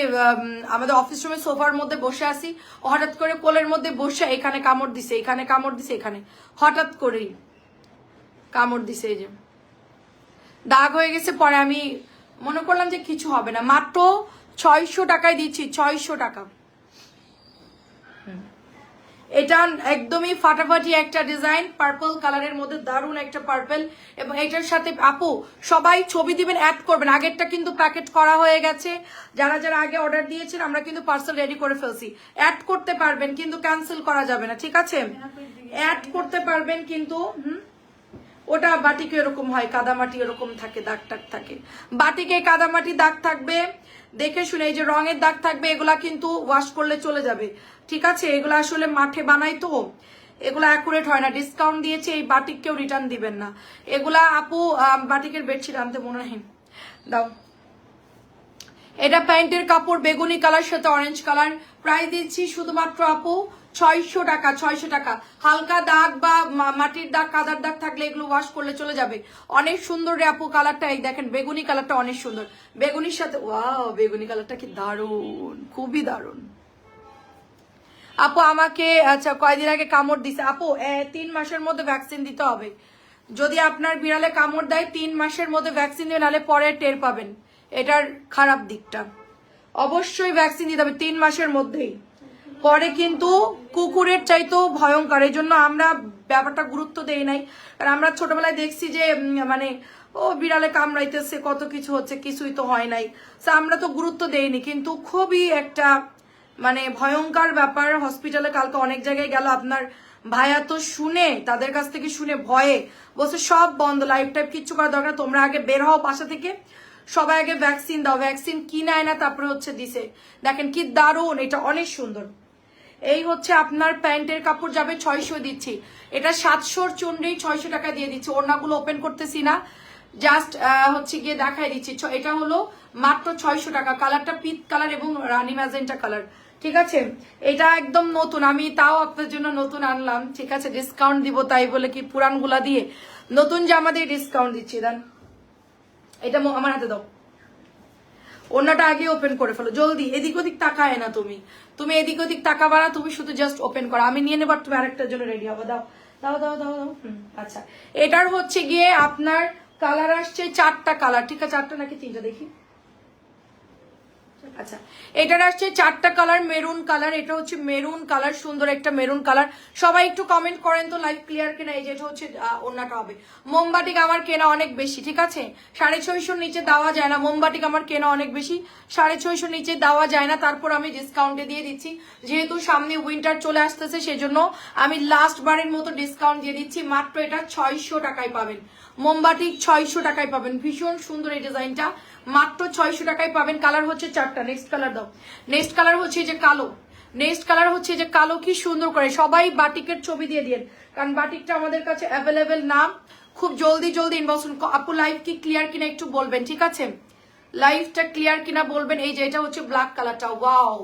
আমাদের অফিস রুমে সোফার মধ্যে বসে আছি, হঠাৎ করে কোলের মধ্যে বসে এখানে কামড় দিছে, এখানে কামড় দিছে, এখানে হঠাৎ করেই কামড় দিছে, এই যে দাগ হয়ে গেছে। পরে আমি মনে করলাম যে কিছু হবে না, মাত্র 600 টাকায় দিচ্ছি, 600 টাকা। এটা একদমই ফাটাফাটি একটা ডিজাইন, পার্পল কালারের মধ্যে দারুণ একটা পার্পল, এবং এটার সাথে আপু সবাই ছবি দিবেন, অ্যাড করবেন। আগেরটা কিন্তু প্যাকেট করা হয়ে গেছে, যারা যারা আগে অর্ডার দিয়েছেন আমরা কিন্তু পার্সেল রেডি করে ফেলছি। অ্যাড করতে পারবেন কিন্তু ক্যান্সেল করা যাবে না, ঠিক আছে? অ্যাড করতে পারবেন কিন্তু ওটা বাটিকে এরকম হয়, কাদামাটি এরকম থাকে, দাগ টাগ থাকে, বাটিকে কাদামাটি দাগ থাকবে, দেখে শুনে। এই যে রঙের দাগ থাকবে, এগুলা কিন্তু ওয়াশ করলে চলে যাবে, ঠিক আছে? এগুলা আসলে মাঠে বানাই তো, এগুলা অ্যাকুরেট হয় না। ডিসকাউন্ট দিয়েছে, এই বাটিক কেউ রিটার্ন দিবেন না। এগুলা আপু বাটিকের বেডশিট আনতে মনে হয়, দাও। এটা প্যান্টের কাপড়, বেগুনি কালার সাথে অরেঞ্জ কালার, প্রাইস দিচ্ছি শুধুমাত্র আপু 600 টাকা, 600 টাকা। হালকা দাগ বা মাটির দাগ, কাদার দাগ থাকলে এগুলো ওয়াশ করলে চলে যাবে। অনেক সুন্দর রে আপু কালারটা, এই দেখেন বেগুনি কালারটা অনেক সুন্দর, বেগুনির সাথে ওয়াও, বেগুনি কালারটা কি দারুণ, খুবই দারুণ। আপু আমাকে আচ্ছা কয়দিন আগে কামড় দিছে আপু, 3 মাসের মধ্যে ভ্যাকসিন দিতে হবে। যদি আপনার বিড়ালে কামড় দেয় 3 মাসের মধ্যে ভ্যাকসিন দিবেন, নাহলে পরে টের পাবেন এটার খারাপ দিকটা। অবশ্যই ভ্যাকসিন দিতে হবে 3 মাসের মধ্যেই, পরে কিন্তু কুকুরের চাইতেও ভয়ঙ্কর। এই জন্য আমরা ব্যাপারটা গুরুত্ব দেই নাই, কারণ আমরা ছোটবেলায় দেখছি যে মানে ও বিড়ালে কামড়াইতেছে, কত কিছু হচ্ছে, কিছুই তো হয় নাই, আমরা তো গুরুত্ব দেইনি। কিন্তু খুবই একটা মানে ভয়ঙ্কর ব্যাপার। হসপিটালে কালকে অনেক জায়গায় গেল, আপনার ভাইয়া তো শুনে, তাদের কাছ থেকে শুনে ভয়ে বলছে সব বন্ধ, লাইফ টাইপ কিচ্ছু করার দরকার, তোমরা আগে বের হও বাসা থেকে, সবাই আগে ভ্যাকসিন দাও। ভ্যাকসিন কিনায় না, তারপরে হচ্ছে দিছে। দেখেন কি দারুণ, এটা অনেক সুন্দর। এই হচ্ছে আপনার প্যান্টের কাপড় যাবে 600 দিচ্ছি, এটা 700 চুনরি 600 টাকা দিয়ে দিচ্ছি। ওড়নাগুলো ওপেন করতেছি না, জাস্ট হচ্ছে গিয়ে দেখাই দিচ্ছি। এটা হলো মাত্র 600 টাকা। কালারটা পিচ কালার এবং রানী ম্যাজেন্টা কালার, ঠিক আছে? এটা একদম নতুন, আমি তাও আপনার জন্য নতুন আনলাম, ঠিক আছে? ডিসকাউন্ট দিব তাই বলে কি পুরানগুলা দিয়ে নতুন জামা দিয়ে ডিসকাউন্ট দিচ্ছি। দেন এটা আমার হাতে দাও, ওড়নাটা আগে ওপেন করে ফেলো জলদি, এদিক ওদিক তাকায় না তুমি, তুমি এদিক ওদিক তাকাবা না, তুমি শুধু জাস্ট ওপেন করো। আমি নিয়ে নেবার, তুমি আরেকটার জন্য রেডি হবে, দাও দাও দাও দাও দাও। আচ্ছা, এটার হচ্ছে গিয়ে আপনার কালার আসছে 4টা কালার, ঠিক আছে? 4টা নাকি 3টা দেখি। আচ্ছা, এটার আসছে 4টা কালার, মেরুন কালার, এটা হচ্ছে মেরুন কালার, সুন্দর একটা মেরুন কালার। সবাই একটু কমেন্ট করেন তো লাইভ ক্লিয়ার কিনা। এই যেটা হচ্ছে ওড়নাটা হবে। মোমবাটিক আমার কেনা অনেক বেশি, ঠিক আছে? 650 নিচে দেওয়া যায় না, মোমবাটিক আমার কেনা অনেক বেশি, 650 নিচে দেওয়া যায় না। তারপর আমি ডিসকাউন্টে দিয়ে দিচ্ছি, যেহেতু সামনে উইন্টার চলে আসতেছে, সেজন্য আমি লাস্ট বারের মতো ডিসকাউন্ট দিয়ে দিচ্ছি। মাত্র এটা 600 টাকায় পাবেন, মোমবাটিক 600 টাকায় পাবেন। ভীষণ সুন্দর এই ডিজাইনটা, মাত্র 600 টাকায় পাবেন। কালার হচ্ছে 4টা। নেক্সট কালার দাও। নেক্সট কালার হচ্ছে যে কালো, নেক্সট কালার হচ্ছে যে কালো। কি সুন্দর করে সবাই বাটিকের ছবি দিয়ে দিন, কারণ বাটিকটা আমাদের কাছে অ্যাভেলেবেল না। খুব জলদি জলদি ইনবক্স। আপু লাইভ কি ক্লিয়ার কিনা একটু বলবেন, ঠিক আছে? লাইভটা ক্লিয়ার কিনা বলবেন। এই যে এটা হচ্ছে ব্ল্যাক কালারটা, ওয়াও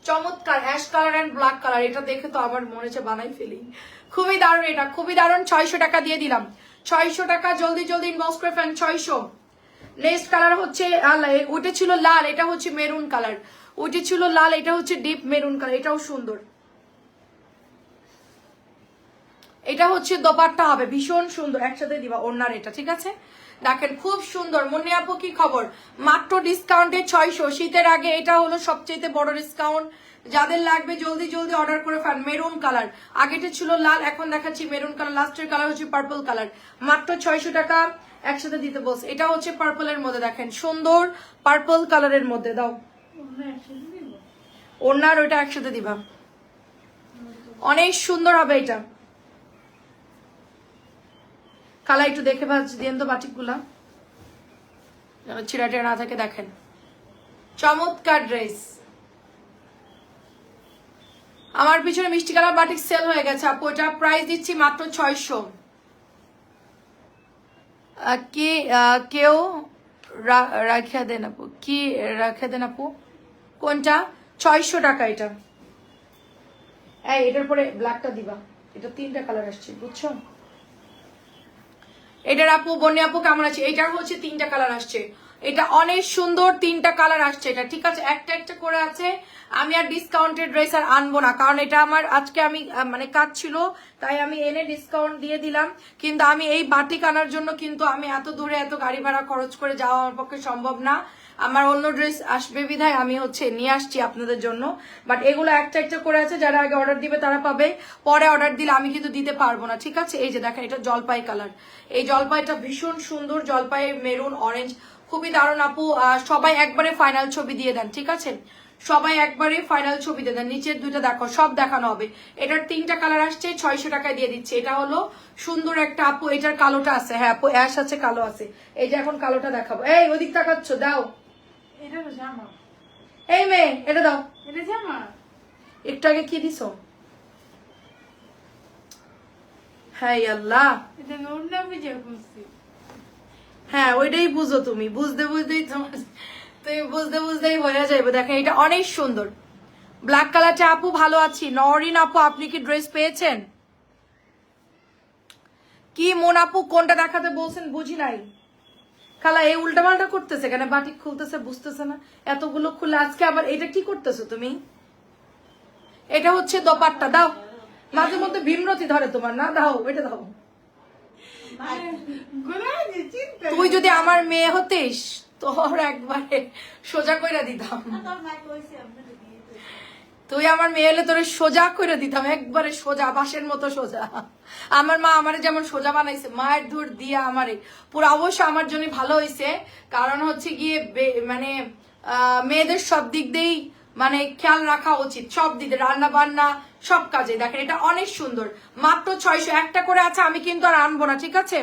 চমৎকার, ash colour and black colour. এটা দেখে তো আমার মনে হচ্ছে বানাই ফেলি, খুবই দারুণ, এটা খুবই দারুণ। 600 টাকা দিয়ে দিলাম, 600 টাকা। জলদি জলদি ইনবক্স করে ফেলেন, 600। নেক্সট কালার হচ্ছে ওটা ছিল লাল, এটা হচ্ছে মেরুন কালার। ওইটা ছিল লাল, এটা হচ্ছে ডিপ মেরুন কালার, এটাও সুন্দর। এটা হচ্ছে দোপাট্টা হবে, ভীষণ সুন্দর, একসাথে দিবা ওড়নার এটা, ঠিক আছে? দেখেন খুব সুন্দর। মনে আপু কি খবর? মাত্র ডিসকাউন্টে 600। শীতের আগে এটা হলো সবচেয়ে বড় ডিসকাউন্ট। যাদের লাগবে জলদি জলদি অর্ডার করে ফেল। মেরুন কালার, আগেটা ছিল লাল, এখন দেখাচ্ছি মেরুন কালার। লাস্টের কালার হচ্ছে পার্পল কালার, মাত্র 600 টাকা। একসাথে দিতে বলছে। এটা হচ্ছে পার্পলের মধ্যে, দেখেন সুন্দর পার্পল কালারের মধ্যে। দাও ওড়নার ওইটা একসাথে দিবা, অনেক সুন্দর হবে এটা। কালার একটু দেখে ভাজ দিন তো বাটিক গুলা। যেন ছিঁড়াটিয়া না থাকে। দেখেন চমৎকার ড্রেস। আমার পিছনে মিষ্টি কালার বাটিক সেল হয়ে গেছে আপু, এটা প্রাইস দিচ্ছি মাত্র 600। কেউ রাখিয়া দেন আপু, কি রাখিয়া দেন আপু? কোনটা? 600 টাকা এটা। এটার পরে ব্ল্যাকটা দিবা, এটা 3টা কালার আসছে বুঝছো। এটার আপু বন্যা আপু কেমন আছে? এটার হচ্ছে 3টা কালার আসছে, এটা অনেক সুন্দর 3টা কালার আসছে এটা, ঠিক আছে। একটা একটা করে আছে। আমি আর ডিসকাউন্টেড ড্রেস আর আনবো না, কারণ এটা আমার আজকে আমি মানে কাজ ছিল, তাই আমি এনে ডিসকাউন্ট দিয়ে দিলাম। কিন্তু আমি এই বাটিক আনার জন্য কিন্তু আমি এত দূরে এত গাড়ি ভাড়া খরচ করে যাওয়া আমার পক্ষে সম্ভব না। আমার অন্য ড্রেস আসবে বিধায় আমি হচ্ছে নিয়ে আসছি আপনাদের জন্য। বাট এগুলো একটা একটা করে আছে, যারা আগে অর্ডার দিবে তারা পাবে, পরে অর্ডার দিলে আমি কিন্তু দিতে পারবো না, ঠিক আছে। এই যে দেখেন এটা জলপাই কালার, এই জলপাইটা ভীষণ সুন্দর, জলপাই মেরুন অরেঞ্জ, খুবই দারুণ আপু। সবাই একবারে ফাইনাল ছবি দিয়ে দেন, ঠিক আছে। সবাই একবারে ফাইনাল ছবি দিয়ে দেন। নিচের দুটো দেখো, সব দেখানো হবে। এটার 3টা কালার আসছে, 600 টাকায় দিয়ে দিচ্ছে। এটা হলো সুন্দর একটা আপু, এটার কালোটা আছে, হ্যাঁ আপু অ্যাশ আছে, কালো আছে। এই যে এখন কালোটা দেখাবো। এই ওদিক তাকাচ্ছ, দাও। এটা তো জামা। এই মেয়ে এটা দাও। এটা জামা। একটু আগে কি দিছো? হ্যাঁ আল্লাহ, এটা আমি অন্য বুঝে করছি। হ্যাঁ ওইটাই বুঝো তুমি, বুঝতে বুঝতেই তোমার, তুমি বুঝতে বুঝতেই হয়ে যাবে। দেখেন এটা অনেক সুন্দর ব্ল্যাক কালারটা আপু। ভালো আছি। নরিন আপু আপনি কি ড্রেস পেয়েছেন? কি মন আপু কোনটা দেখাতে বলছেন বুঝি নাই। খালা এই উল্টাপাল্টা করতেছে কেন? বাটিক খুলতেছে বুঝতেছে না, এতগুলো খুলে আজকে আবার এটা কি করতেছো তুমি? এটা হচ্ছে দোপাট্টা, দাও। মাঝে মধ্যে ভীমরতি ধরে তোমার, না দাও এটা দাও। তুই যদি আমার মেয়ে হতিস তোর একবারে সোজা কইরা দিতাম। তুই আমার মেয়ে হলে তোর সোজা করে দিতাম, একবারে সোজা, বাঁশের মতো সোজা। আমার মা আমারে যেমন সোজা বানাইছে, মায়ের ধূর দিয়া আমারে পুরো। অবশ্য আমার জন্য ভালো হয়েছে, কারণ হচ্ছে গিয়ে মানে মেয়েদের সব দিক দিয়েই মানে খেয়াল রাখা উচিত, সব দিকে রান্না বান্না সব কাজে। দেখেন এটা অনেক সুন্দর, মাত্র 600। একটা করে আছে, আমি কিন্তু আর আনবো না, ঠিক আছে।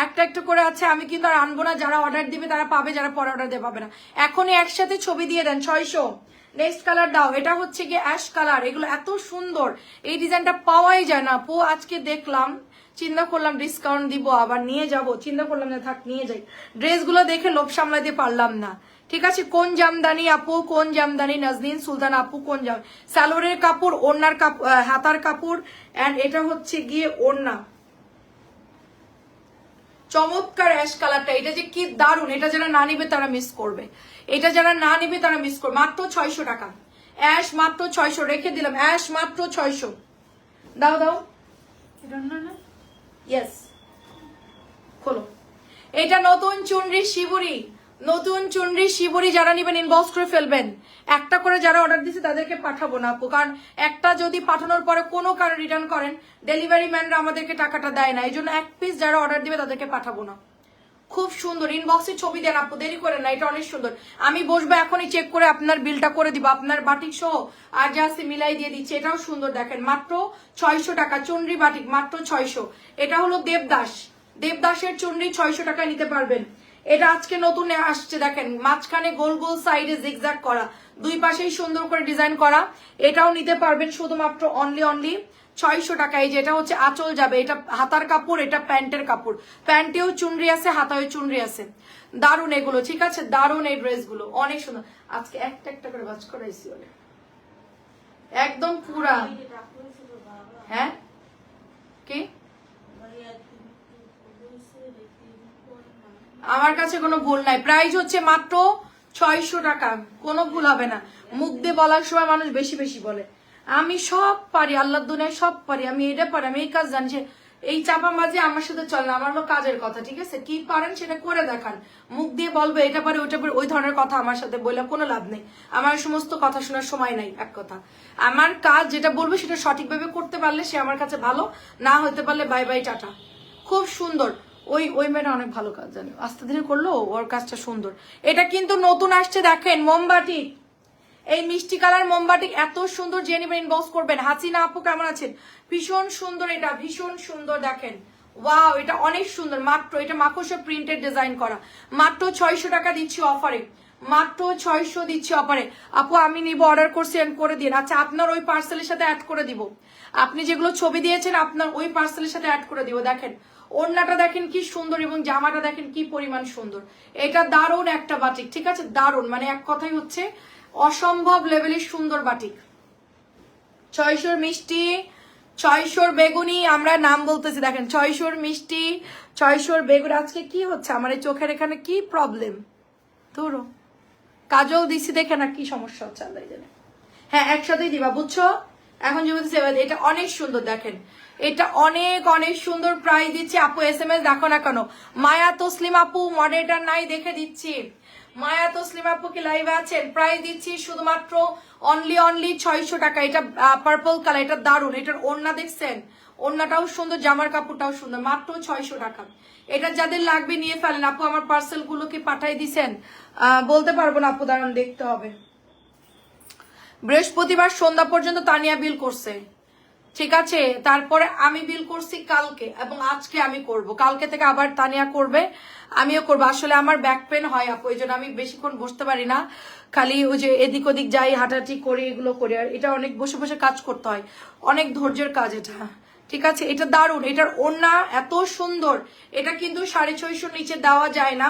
একটা একটা করে আছে, আমি কিন্তু আর আনবো না। যারা অর্ডার দিবে তারা পাবে, যারা পরে অর্ডার দিয়ে পাবে না। এখনই একসাথে ছবি দিয়ে দেন। 600। নেক্সট কালার দাও। এটা হচ্ছে গিয়ে অ্যাশ কালার, এগুলো এত সুন্দর, এই ডিজাইনটা পাওয়াই যায় না আপু। আজকে দেখলাম, চিন্তা করলাম ডিসকাউন্ট দিব, আবার নিয়ে যাব, চিন্তা করলাম না থাক নিয়ে যাই। ড্রেসগুলো দেখে লোভ সামলাতে পারলাম না, ঠিক আছে। কোন জামদানি আপু, কোন জামদানি? নাজনীন সুলতান আপু কোন জাম? সালোয়ারের কাপড়, ওড়নার কাপড়, হাতার কাপড়, এন্ড এটা হচ্ছে গিয়ে ওড়না। চমৎকার অ্যাশ কালারটা, এটা যে কি দারুন, এটা যারা না নিবে তারা মিস করবে, এটা যারা না নিবে তারা মিস করবে। মাত্র 600 টাকা অ্যাশ, মাত্র 600 রেখে দিলাম। অ্যাশ মাত্র 600। দাও দাও। এটা অন্য না? ইয়েস, খোলো। এটা নতুন চুনরি শিবুরি, নতুন চুনরি শিবুরি। যারা নিবেন ইনবক্স করে ফেলবেন। একটা করে যারা অর্ডার দিচ্ছে তাদেরকে পাঠাবো না আপু, কারণ একটা যদি পাঠানোর পরে কোনো কারণে রিটার্ন করেন, ডেলিভারি ম্যানরা আমাদেরকে টাকাটা দেয় না, এই জন্য এক পিস যারা অর্ডার দিবে তাদেরকে পাঠাবো না। খুব সুন্দর, ইনবক্সে ছবি দেন আপু, দেরি করেন না, এটা অনেক সুন্দর। আমি বসবো এখনই চেক করে আপনার বিলটা করে দিব, আপনার বাটিক সহ আর যা আছে মিলাই দিয়ে দিচ্ছে। এটাও সুন্দর, দেখেন মাত্র 600 টাকা। চুনরি বাটিক মাত্র 600। এটা হলো দেবদাস, দেবদাসের চুনরি 600 টাকায় নিতে পারবেন। এটা আজকে নতুন আসছে, দেখেন মাঝখানে গোল গোল সাইডে জিগজ্যাগ করা, দুই পাশেই সুন্দর করে ডিজাইন করা। এটাও নিতে পারবেন শুধুমাত্র অনলি 600 টাকা। এই যে এটা হচ্ছে আঁচল যাবে, এটা হাতার কাপড়, এটা প্যান্টের কাপড়, প্যান্টেও চুনরি আছে, হাতায়ও চুনরি আছে। দারুন এগুলো, ঠিক আছে, দারুন এই ড্রেসগুলো অনেক সুন্দর। আজকে একটা একটা করে বাজ করাইছি বলে একদম পুরা। হ্যাঁ কি আমার কাছে কোনো ভুল নাই, প্রাইস হচ্ছে মাত্র 600 টাকা, কোনো ভুল হবে না। মুখ দিয়ে বলার সময় মানুষ বেশি বেশি বলে, আমি সব পারি, আল্লাহর দুনিয়ায় সব পারি, আমি এটা পারি, আমি এই কাজ জানছি। এই চাপাবাজি আমার সাথে চলে না, আমার হলো কাজের কথা, ঠিক আছে। কি পারেন সেটা করে দেখান। মুখ দিয়ে বলবে এটা পারে ওইটা পারে, ওই ধরনের কথা আমার সাথে বললে কোনো লাভ নেই। আমার সমস্ত কথা শোনার সময় নাই। এক কথা, আমার কাজ যেটা বলবো সেটা সঠিকভাবে করতে পারলে সে আমার কাছে ভালো, না হতে পারলে বাই বাই টাটা। খুব সুন্দর, ওই মেয়েটা অনেক ভালো কাজ জানে, আস্তে ধীরে করলো, ওর কাজটা সুন্দর। এটা কিন্তু নতুন আসছে, দেখেন মোমবাটি, এই মিষ্টি কালার মোমবাটি এত সুন্দর, যে নেবেন ইনবক্স করবেন। হাসিনা আপু কেমন আছেন? ভীষণ সুন্দর, এটা ভীষণ সুন্দর, দেখেন ওয়াও, এটা অনেক সুন্দর। মাত্র এটা মাকড়সা প্রিন্টেড ডিজাইন করা, মাত্র 600 টাকা দিচ্ছি অফারে, মাত্র 600 দিচ্ছি অফারে। আপু আমি নিব, অর্ডার করছি, এন্ড করে দিন। আচ্ছা আপনার ওই পার্সেলের সাথে অ্যাড করে দিব, আপনি যেগুলো ছবি দিয়েছেন আপনার ওই পার্সেলের সাথে অ্যাড করে দিব। দেখেন ওড়নাটা দেখেন কি সুন্দর এবং জামাটা দেখেন কি পরিমাণ সুন্দর। এটা দারুণ একটা বাটিক, ঠিক আছে, দারুণ, মানে এক কথাই হচ্ছে অসম্ভব লেভেলের সুন্দর বাটিক। 600 মিষ্টি, 600 বেগুনি, আমরা নাম বলতেছি দেখেন, 600 মিষ্টি, 600 বেগুনি। আজকে কি হচ্ছে আমার এই চোখের এখানে, কি প্রবলেম? ধরো কাজল দিছি দেখে না কি সমস্যা হচ্ছে আল্লাহ জানে। হ্যাঁ একসাথেই দিবা, বুঝছো? এখন যে বলতেছি এটা অনেক সুন্দর, দেখেন এটা অনেক অনেক সুন্দর। প্রাইস দিচ্ছি আপু, SMS দেখো না কেন। মায়া তসলিম আপু মডারেটর নাই, দেখে দিচ্ছি। মায়া তসলিম আপু কি লাইভে আছেন? প্রাইস দিচ্ছি শুধুমাত্র অনলি 600 টাকা। এটা পার্পল কালার, এটা দারুন। এটার ওড়না দেখছেন, ওড়নাটাও সুন্দর, জামার কাপড়টাও সুন্দর, মাত্র 600 টাকা। এটা যাদের লাগবে নিয়ে ফেলেন। আপু আমার পার্সেল গুলো কি পাঠাই দিছেন? বলতে পারবো না আপু, দাঁড়ান দেখতে হবে। বৃহস্পতিবার সন্ধ্যা পর্যন্ত তানিয়া বিল করছে, ঠিক আছে, তারপরে আমি বিল করছি কালকে এবং আজকে আমি করব, কালকে থেকে আবার তানিয়া করবে, আমিও করবো। আসলে আমার ব্যাক পেন হয় আপু, এই জন্য আমি বেশিক্ষণ বসতে পারি না, খালি ওই যে এদিক ওদিক যাই, হাঁটাহাঁটি করি, এগুলো করি। আর এটা অনেক বসে বসে কাজ করতে হয়, অনেক ধৈর্যের কাজ এটা, ঠিক আছে। এটা দারুণ, এটার ওড়না এত সুন্দর। এটা কিন্তু 650 নিচে দেওয়া যায় না,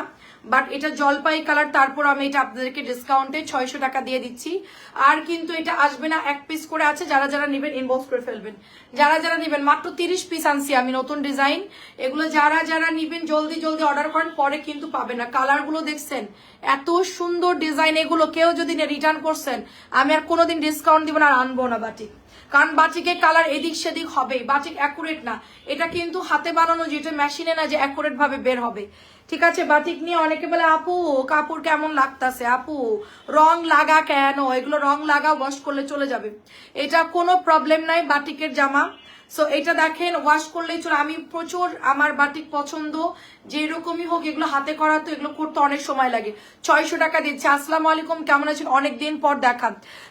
বাট এটা জলপাই কালার। তারপর আমি এটা আপনাদেরকে ডিসকাউন্টে 600 টাকা দিয়ে দিচ্ছি। আর কিন্তু এটা আসবে না, এক পিস করে আছে, যারা যারা নেবেন ইনবক্স করে ফেলবেন। যারা যারা নেবেন, মাত্র 30 পিস আনছি আমি, নতুন ডিজাইন এগুলো। যারা যারা নেবেন জলদি জলদি অর্ডার করেন, পরে কিন্তু পাবেন না। কালারগুলো দেখছেন এত সুন্দর ডিজাইন, এগুলো কেউ যদি রিটার্ন করছেন আমি আর কোনোদিন ডিসকাউন্ট দিব না, আর আনবো না বাটিক। কারণ বাটিকের কালার এদিক সেদিক হবে, বাটিক অ্যাকুরেট না। এটা কিন্তু হাতে বানানো, যেটা মেশিনে না যে অ্যাকুরেট ভাবে বের হবে, ঠিক আছে। বাটিক নিয়ে অনেকে বলে আপু কাপড় কেমন লাগতাছে, আপু রং লাগা কেন, এগুলো রং লাগা, ওয়াশ করলে চলে যাবে, এটা কোনো প্রবলেম নাই। বাটিকের জামা, সো এটা দেখেন ওয়াশ করলেই চলে। আমি প্রচুর, আমার বাটিক পছন্দ, যেরকমই হোক এগুলো হাতে করা, তো এগুলো করতে অনেক সময় লাগে। 600 টাকা দিচ্ছে। আসসালামু আলাইকুম, কেমন আছেন? অনেকদিন পর দেখা।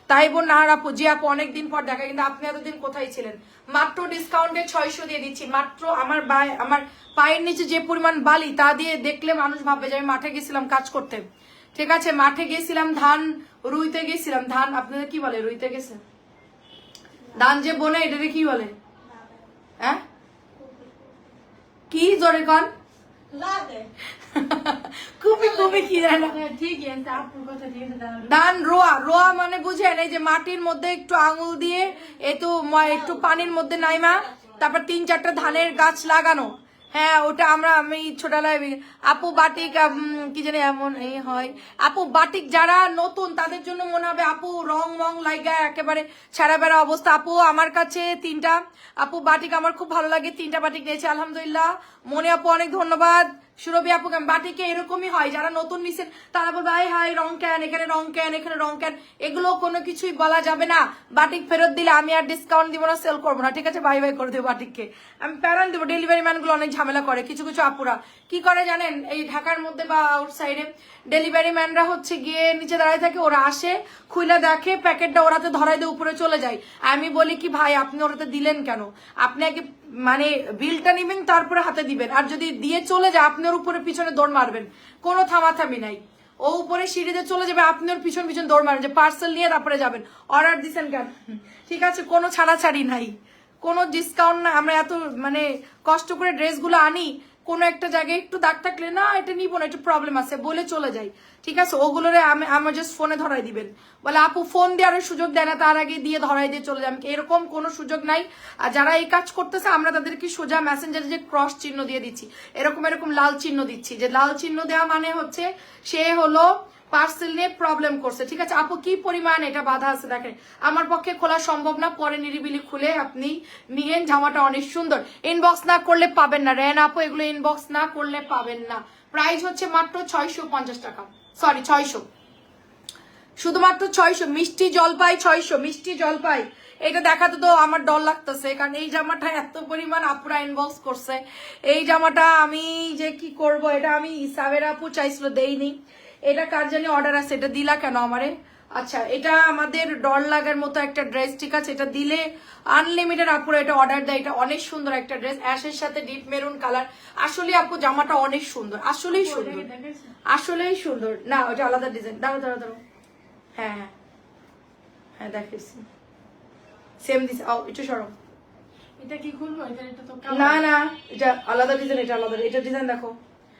তাই বোন নাহার আপু, জি আপু অনেকদিন পর দেখা, কিন্তু আপনি এতদিন কোথায় ছিলেন? মাত্র ডিসকাউন্টে 600 দিয়ে দিচ্ছি, মাত্র। আমার পায়ের নিচে যে পরিমাণ বালি, তা দিয়ে দেখলে মানুষ ভাববে যে আমি মাঠে গেছিলাম কাজ করতে, ঠিক আছে। মাঠে গেছিলাম, ধান রুইতে গেছিলাম। ধান আপনাদের কি বলে? রুইতে গেছে, ধান যে বোনে এটাকে কি বলে? হ্যাঁ কি জোরে কন? খুবই খুবই কি জানো, ঠিক আছে আপুর কথা ঠিক আছে দাঁড়ানো। ধান রোয়া, রোয়া মানে বুঝেন এই যে মাটির মধ্যে একটু আঙুল দিয়ে একটু পানির মধ্যে নাইমা, তারপর 3-4টা ধানের গাছ লাগানো। হ্যাঁ ওটা আমি ছোটবেলায়। আপু বাটিক কি জানি এমন এই হয়। আপু বাটিক যারা নতুন তাদের জন্য মনে হবে আপু রং মং লাইগা একেবারে ছেঁড়া বেড়া অবস্থা। আপু আমার কাছে 3টা আপু বাটিক আমার খুব ভালো লাগে, 3টা বাটিক নিয়েছি আলহামদুলিল্লাহ। মনে আপু অনেক ধন্যবাদ। সুরভি আপু, বাটিকে এরকমই হয়, যারা নতুন নিছেন তারা বলবে হাই হাই রং ক্যান, এখানে রং ক্যান, এখানে রং ক্যান, এগুলো কোনো কিছুই বলা যাবে না। বাটিক ফেরত দিলে আমি আর ডিসকাউন্ট দিব না, সেল করবো না, ঠিক আছে। বাই বাই করে দেবো বাটিককে, আমি প্যারান দেবো। ডেলিভারি ম্যান গুলো অনেক ঝামেলা করে, কিছু কিছু আপুরা কি করে জানেন, এই ঢাকার মধ্যে বা আউটসাইডে ডেলিভারি ম্যানরা হচ্ছে গিয়ে নিচে দাঁড়ায় থাকে, ওরা আসে খুলে দেখে প্যাকেটটা ওরাতে ধরাই দিয়ে উপরে চলে যায়। আমি বলি কি ভাই আপনি ওরাতে দিলেন কেন? আপনি আগে মানে বিলটা নিবেন তারপরে হাতে দিবেন, আর যদি দিয়ে চলে যায় আপনি ওর উপরে পিছনে দৌড় মারবেন, কোনো থামাথামি নাই। ও উপরে সিঁড়িতে চলে যাবে, আপনি ওর পিছন পিছন দৌড় মারবেন, যে পার্সেল নিয়ে তারপরে যাবেন। অর্ডার দিচ্ছেন কেন? ঠিক আছে, কোনো ছাড়াছাড়ি নাই, কোনো ডিসকাউন্ট না। আমরা এত মানে কষ্ট করে ড্রেসগুলো আনি, কোনো একটা জায়গায় একটু দাগ থাকলে না এটা নিবো না, একটু প্রবলেম আছে বলে চলে যাই, ঠিক আছে। ওগুলোরে আমার জাস্ট ফোনে ধরাই দিবেন। বলে আপু ফোন দেওয়ার সুযোগ দেয় না, তার আগে দিয়ে ধরাই দিয়ে চলে যাবে, এরকম কোনো সুযোগ নাই। আর যারা এই কাজ করতেছে আমরা তাদেরকে সোজা মেসেঞ্জারে যে ক্রস চিহ্ন দিয়ে দিচ্ছি, এরকম এরকম লাল চিহ্ন দিচ্ছি, যে লাল চিহ্ন দেওয়া মানে হচ্ছে সে হলো পার্সেল নিয়ে প্রবলেম করছে, ঠিক আছে। আপু কি পরিমাণ এটা বাধা আছে দেখেন, আমার পক্ষে খোলা সম্ভব না, পরে নিরিবিলি খুলে আপনি নিয়েন। জামাটা অনেক সুন্দর, ইনবক্স না করলে পাবেন না। রেন আপু এগুলো ইনবক্স না করলে পাবেন না। প্রাইস হচ্ছে মাত্র 650 টাকা, সরি 600, শুধুমাত্র 600। মিষ্টি জলপাই 600, মিষ্টি জলপাই। এটা দেখাতে তো আমার ডর লাগতেছে, কারণ এই জামাটা এত পরিমাণ আপুরা ইনবক্স করছে। এই জামাটা আমি যে কি করব, এটা আমি সাবের আপু চাইছিল দেইনি। এটা কার জানি অর্ডার আছে, এটা দিলা কেন আমারে? আচ্ছা, এটা আমাদের ডর লাগার মতো একটা ড্রেস, ঠিক আছে? এটা দিলে আনলিমিটেড আপুরা এটা অর্ডার দেয়। এটা অনেক সুন্দর একটা ড্রেস, অ্যাশের সাথে ডিপ মেরুন কালার। আসলে আপু জামাটা অনেক সুন্দর, আসলেই সুন্দর, আসলেই সুন্দর। না ওটা আলাদা ডিজাইন। দাঁড়ো দাঁড়ো দাঁড়ো, হ্যাঁ হ্যাঁ হ্যাঁ দেখেছি, সেম দিস। একটু সরো। এটা কি খুলবো? এটা তো না না, এটা আলাদা ডিজাইন, এটা আলাদা। এটা ডিজাইন দেখো,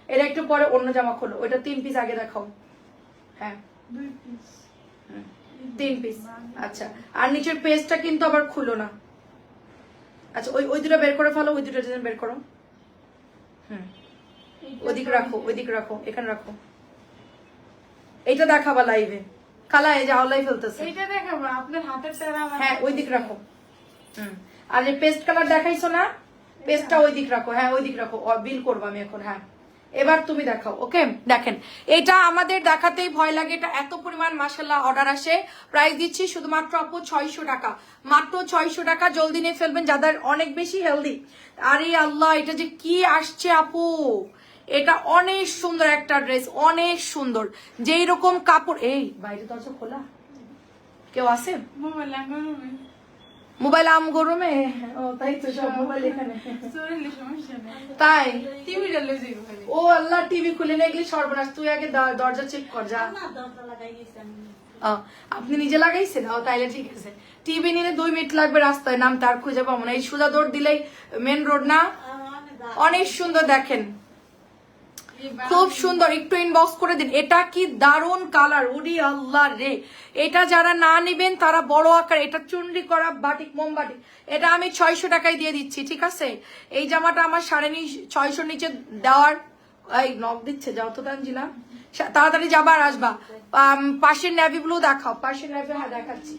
এটা একটু পরে অন্য জামা খোলো। ওইটা 3 পিস আগে দেখাও। হ্যাঁ 2 পিস। 3 পিস। আচ্ছা, আর নিচের পেজটা কিন্তু আবার খুলো না। আচ্ছা, ওই ওই দুটো বের করে ফেলো, ওই দুটো ডিজাইন বের করো। ওইদিক রাখো, ওইদিক রাখো, এখানে রাখো। এইটা দেখাবা লাইভে, খালা এই যে আওলাই ফেলতেছে। এইটা দেখাবো আপনার হাতের তেরা। হ্যাঁ ওই দিক রাখো। আর এই পেস্ট কালার দেখাইছো না, পেস্টটা ওই দিক রাখো। হ্যাঁ ওই দিক রাখো, বিল করবো আমি এখন। হ্যাঁ এবার তুমি দেখাও। ওকে দেখেন, এটা আমাদের দেখাতেই ভয় লাগে, এটা এত পরিমাণ মাশাআল্লাহ অর্ডার আসে। প্রাইস দিচ্ছি শুধুমাত্র আপু 600 টাকা, মাত্র 600 টাকা। জলদি নিয়ে ফেলবেন যাদের অনেক বেশি হেলদি। আরে আল্লাহ, এটা যে কি আসছে আপু, এটা অনেক সুন্দর একটা ড্রেস, অনেক সুন্দর। যেই রকম কাপড়। এই বাইরে দরজা খোলা, কেউ আছে? মোবাইল লাগানো মোবাইল আম গরমে। ও তাই তো, সব মোবাইল এখানে। সরিলে সমস্যা নেই। তাই টিভিটা লয়ে যাইবো খালি। ও আল্লাহ, টিভি খুলে নিয়ে গেলে সর্বনাশ। তুই আগে দরজা চেক কর যা। আপনি নিজে লাগাইছেন? ও তাইলে ঠিক আছে। টিভি নিলে 2 মিনিট লাগবে রাস্তায় নামতে, আর খুঁজে পাবো না। এই সোজা দৌড় দিলেই মেন রোড না। অনেক সুন্দর দেখেন, খুব সুন্দর। একটু ইনবক্স করে দিন। এটা কি দারুন কালার, উডি আল্লাহ রে। এটা যারা না নিবেন তারা বড় আকার, এটা চুনরি করা বাটিক, মোমবাটিক। এটা আমি 600 টাকায় দিয়ে দিচ্ছি, ঠিক আছে? এই জামাটা আমার 650 নিচে দেওয়ার। এই নক দিচ্ছে, যাও তো তানজিলা, তাড়াতাড়ি যাবার আসবা। পাশের নেভি ব্লু দেখাও, পাশের নেভি। হ্যাঁ দেখাচ্ছি।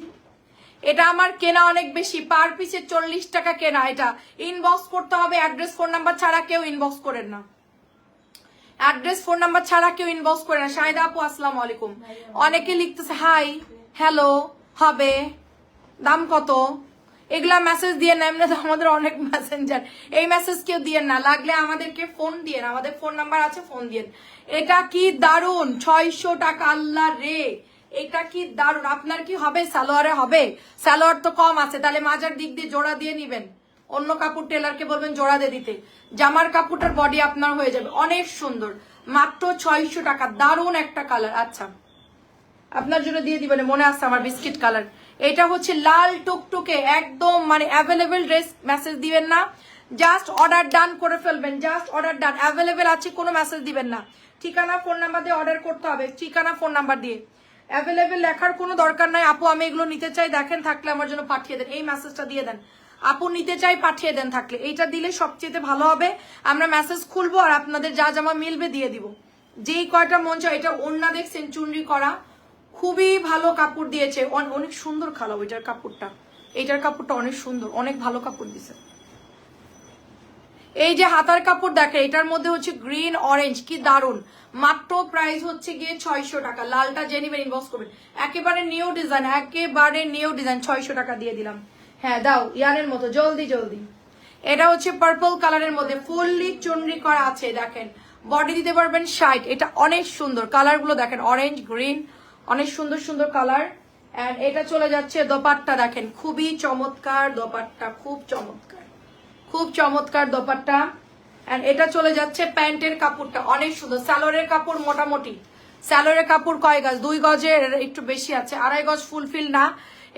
এটা আমার কেনা অনেক বেশি, পার পিসে 40 টাকা কেনা। এটা ইনবক্স করতে হবে, অ্যাড্রেস ফোন নাম্বার ছাড়া কেউ ইনবক্স করেন না। অ্যাড্রেস ফোন নাম্বার ছাড়া কেউ ইনবক্স করে না। শাহিদা আপু আসসালামু আলাইকুম। অনেকে লিখতেছে হাই হ্যালো হবে, দাম কত, এগুলা মেসেজ দিয়ে না। এমনি তো আমাদের অনেক মেসেঞ্জার, এই মেসেজ কেউ দিয়ে না। লাগলে আমাদেরকে ফোন দিয়ে, আমাদের ফোন নাম্বার আছে, ফোন দিয়ে। এটা কি দারুন, 600 টাকা। আল্লাহ রে, এটা কি দারুন। আপনার কি হবে? সালোয়ারে হবে? সালোয়ার তো কম আছে, তাহলে মাজার দিক দিয়ে জোড়া দিয়ে নিবেন। অন্য কাপড় টেলারকে বলবেন জোড়া দিয়ে দিতে। জামার কাপড়টার বডি আপনার হয়ে যাবে। অনেক সুন্দর, মাত্র 600 টাকা। দারুন একটা কালার। আচ্ছা, আপনার জন্য দিয়ে দিবেন, মনে আছে আমার, বিস্কিট কালার। এটা হচ্ছে লাল টুকটুকে একদম, মানে অ্যাভেলেবেল ড্রেস। মেসেজ দিবেন না, জাস্ট অর্ডার ডান করে ফেলবেন। জাস্ট অর্ডার ডান, অ্যাভেলেবেল আছে, কোনো মেসেজ দিবেন না। ঠিকানা ফোন নাম্বার দিয়ে অর্ডার করতে হবে, ঠিকানা ফোন নাম্বার দিয়ে। অ্যাভেলেবেল লেখার কোনো দরকার নাই। আপু আমি এগুলো নিতে চাই, দেখেন থাকলে আমার জন্য পাঠিয়ে দেন। এই মেসেজটা দিয়ে দেন, আপু নিতে চাই, পাঠিয়ে দেন থাকলে। এইটা দিলে সবচেয়ে ভালো হবে। আমরা মেসেজ খুলবো আর আপনাদের যা জামা মিলবে দিয়ে দিব। যেই কয়টা মন চায়। এটা ওড়না দেখছেন, চুনরি করা, খুবই ভালো কাপড় দিয়েছে। অনেক সুন্দর খালা ওইটার কাপড়টা, এইটার কাপড়টা অনেক সুন্দর, অনেক ভালো কাপড় দিছে। এই যে হাতার কাপড় দেখে, এটার মধ্যে হচ্ছে গ্রিন অরেঞ্জ, কি দারুন। মাত্র প্রাইস হচ্ছে গিয়ে 600 টাকা। লালটা যে নিবেন ইনবক্স করবেন। একেবারে নিউ ডিজাইন, একেবারে নিউ ডিজাইন, 600 টাকা দিয়ে দিলাম। হ্যাঁ দাও, ইয়ানের মতো, জলদি জলদি। এটা হচ্ছে পার্পল কালারের মধ্যে ফুললি চুনরি করা আছে, দেখেন। বডি দিতে পারবেন 60। এটা অনেক সুন্দর, কালার গুলো দেখেন, অরেঞ্জ গ্রিন, অনেক সুন্দর সুন্দর কালার। এন্ড এটা চলে যাচ্ছে দোপাট্টা, দেখেন খুবই চমৎকার দোপাট্টা, খুব চমৎকার, খুব চমৎকার দোপাট্টা। এন্ড এটা চলে যাচ্ছে প্যান্টের কাপড়টা, অনেক সুন্দর। সালোয়ারের কাপড় মোটামুটি, সালোয়ারের কাপড় কয় গজ? 2 গজের একটু বেশি আছে, 2.5 গজ ফুলফিল না,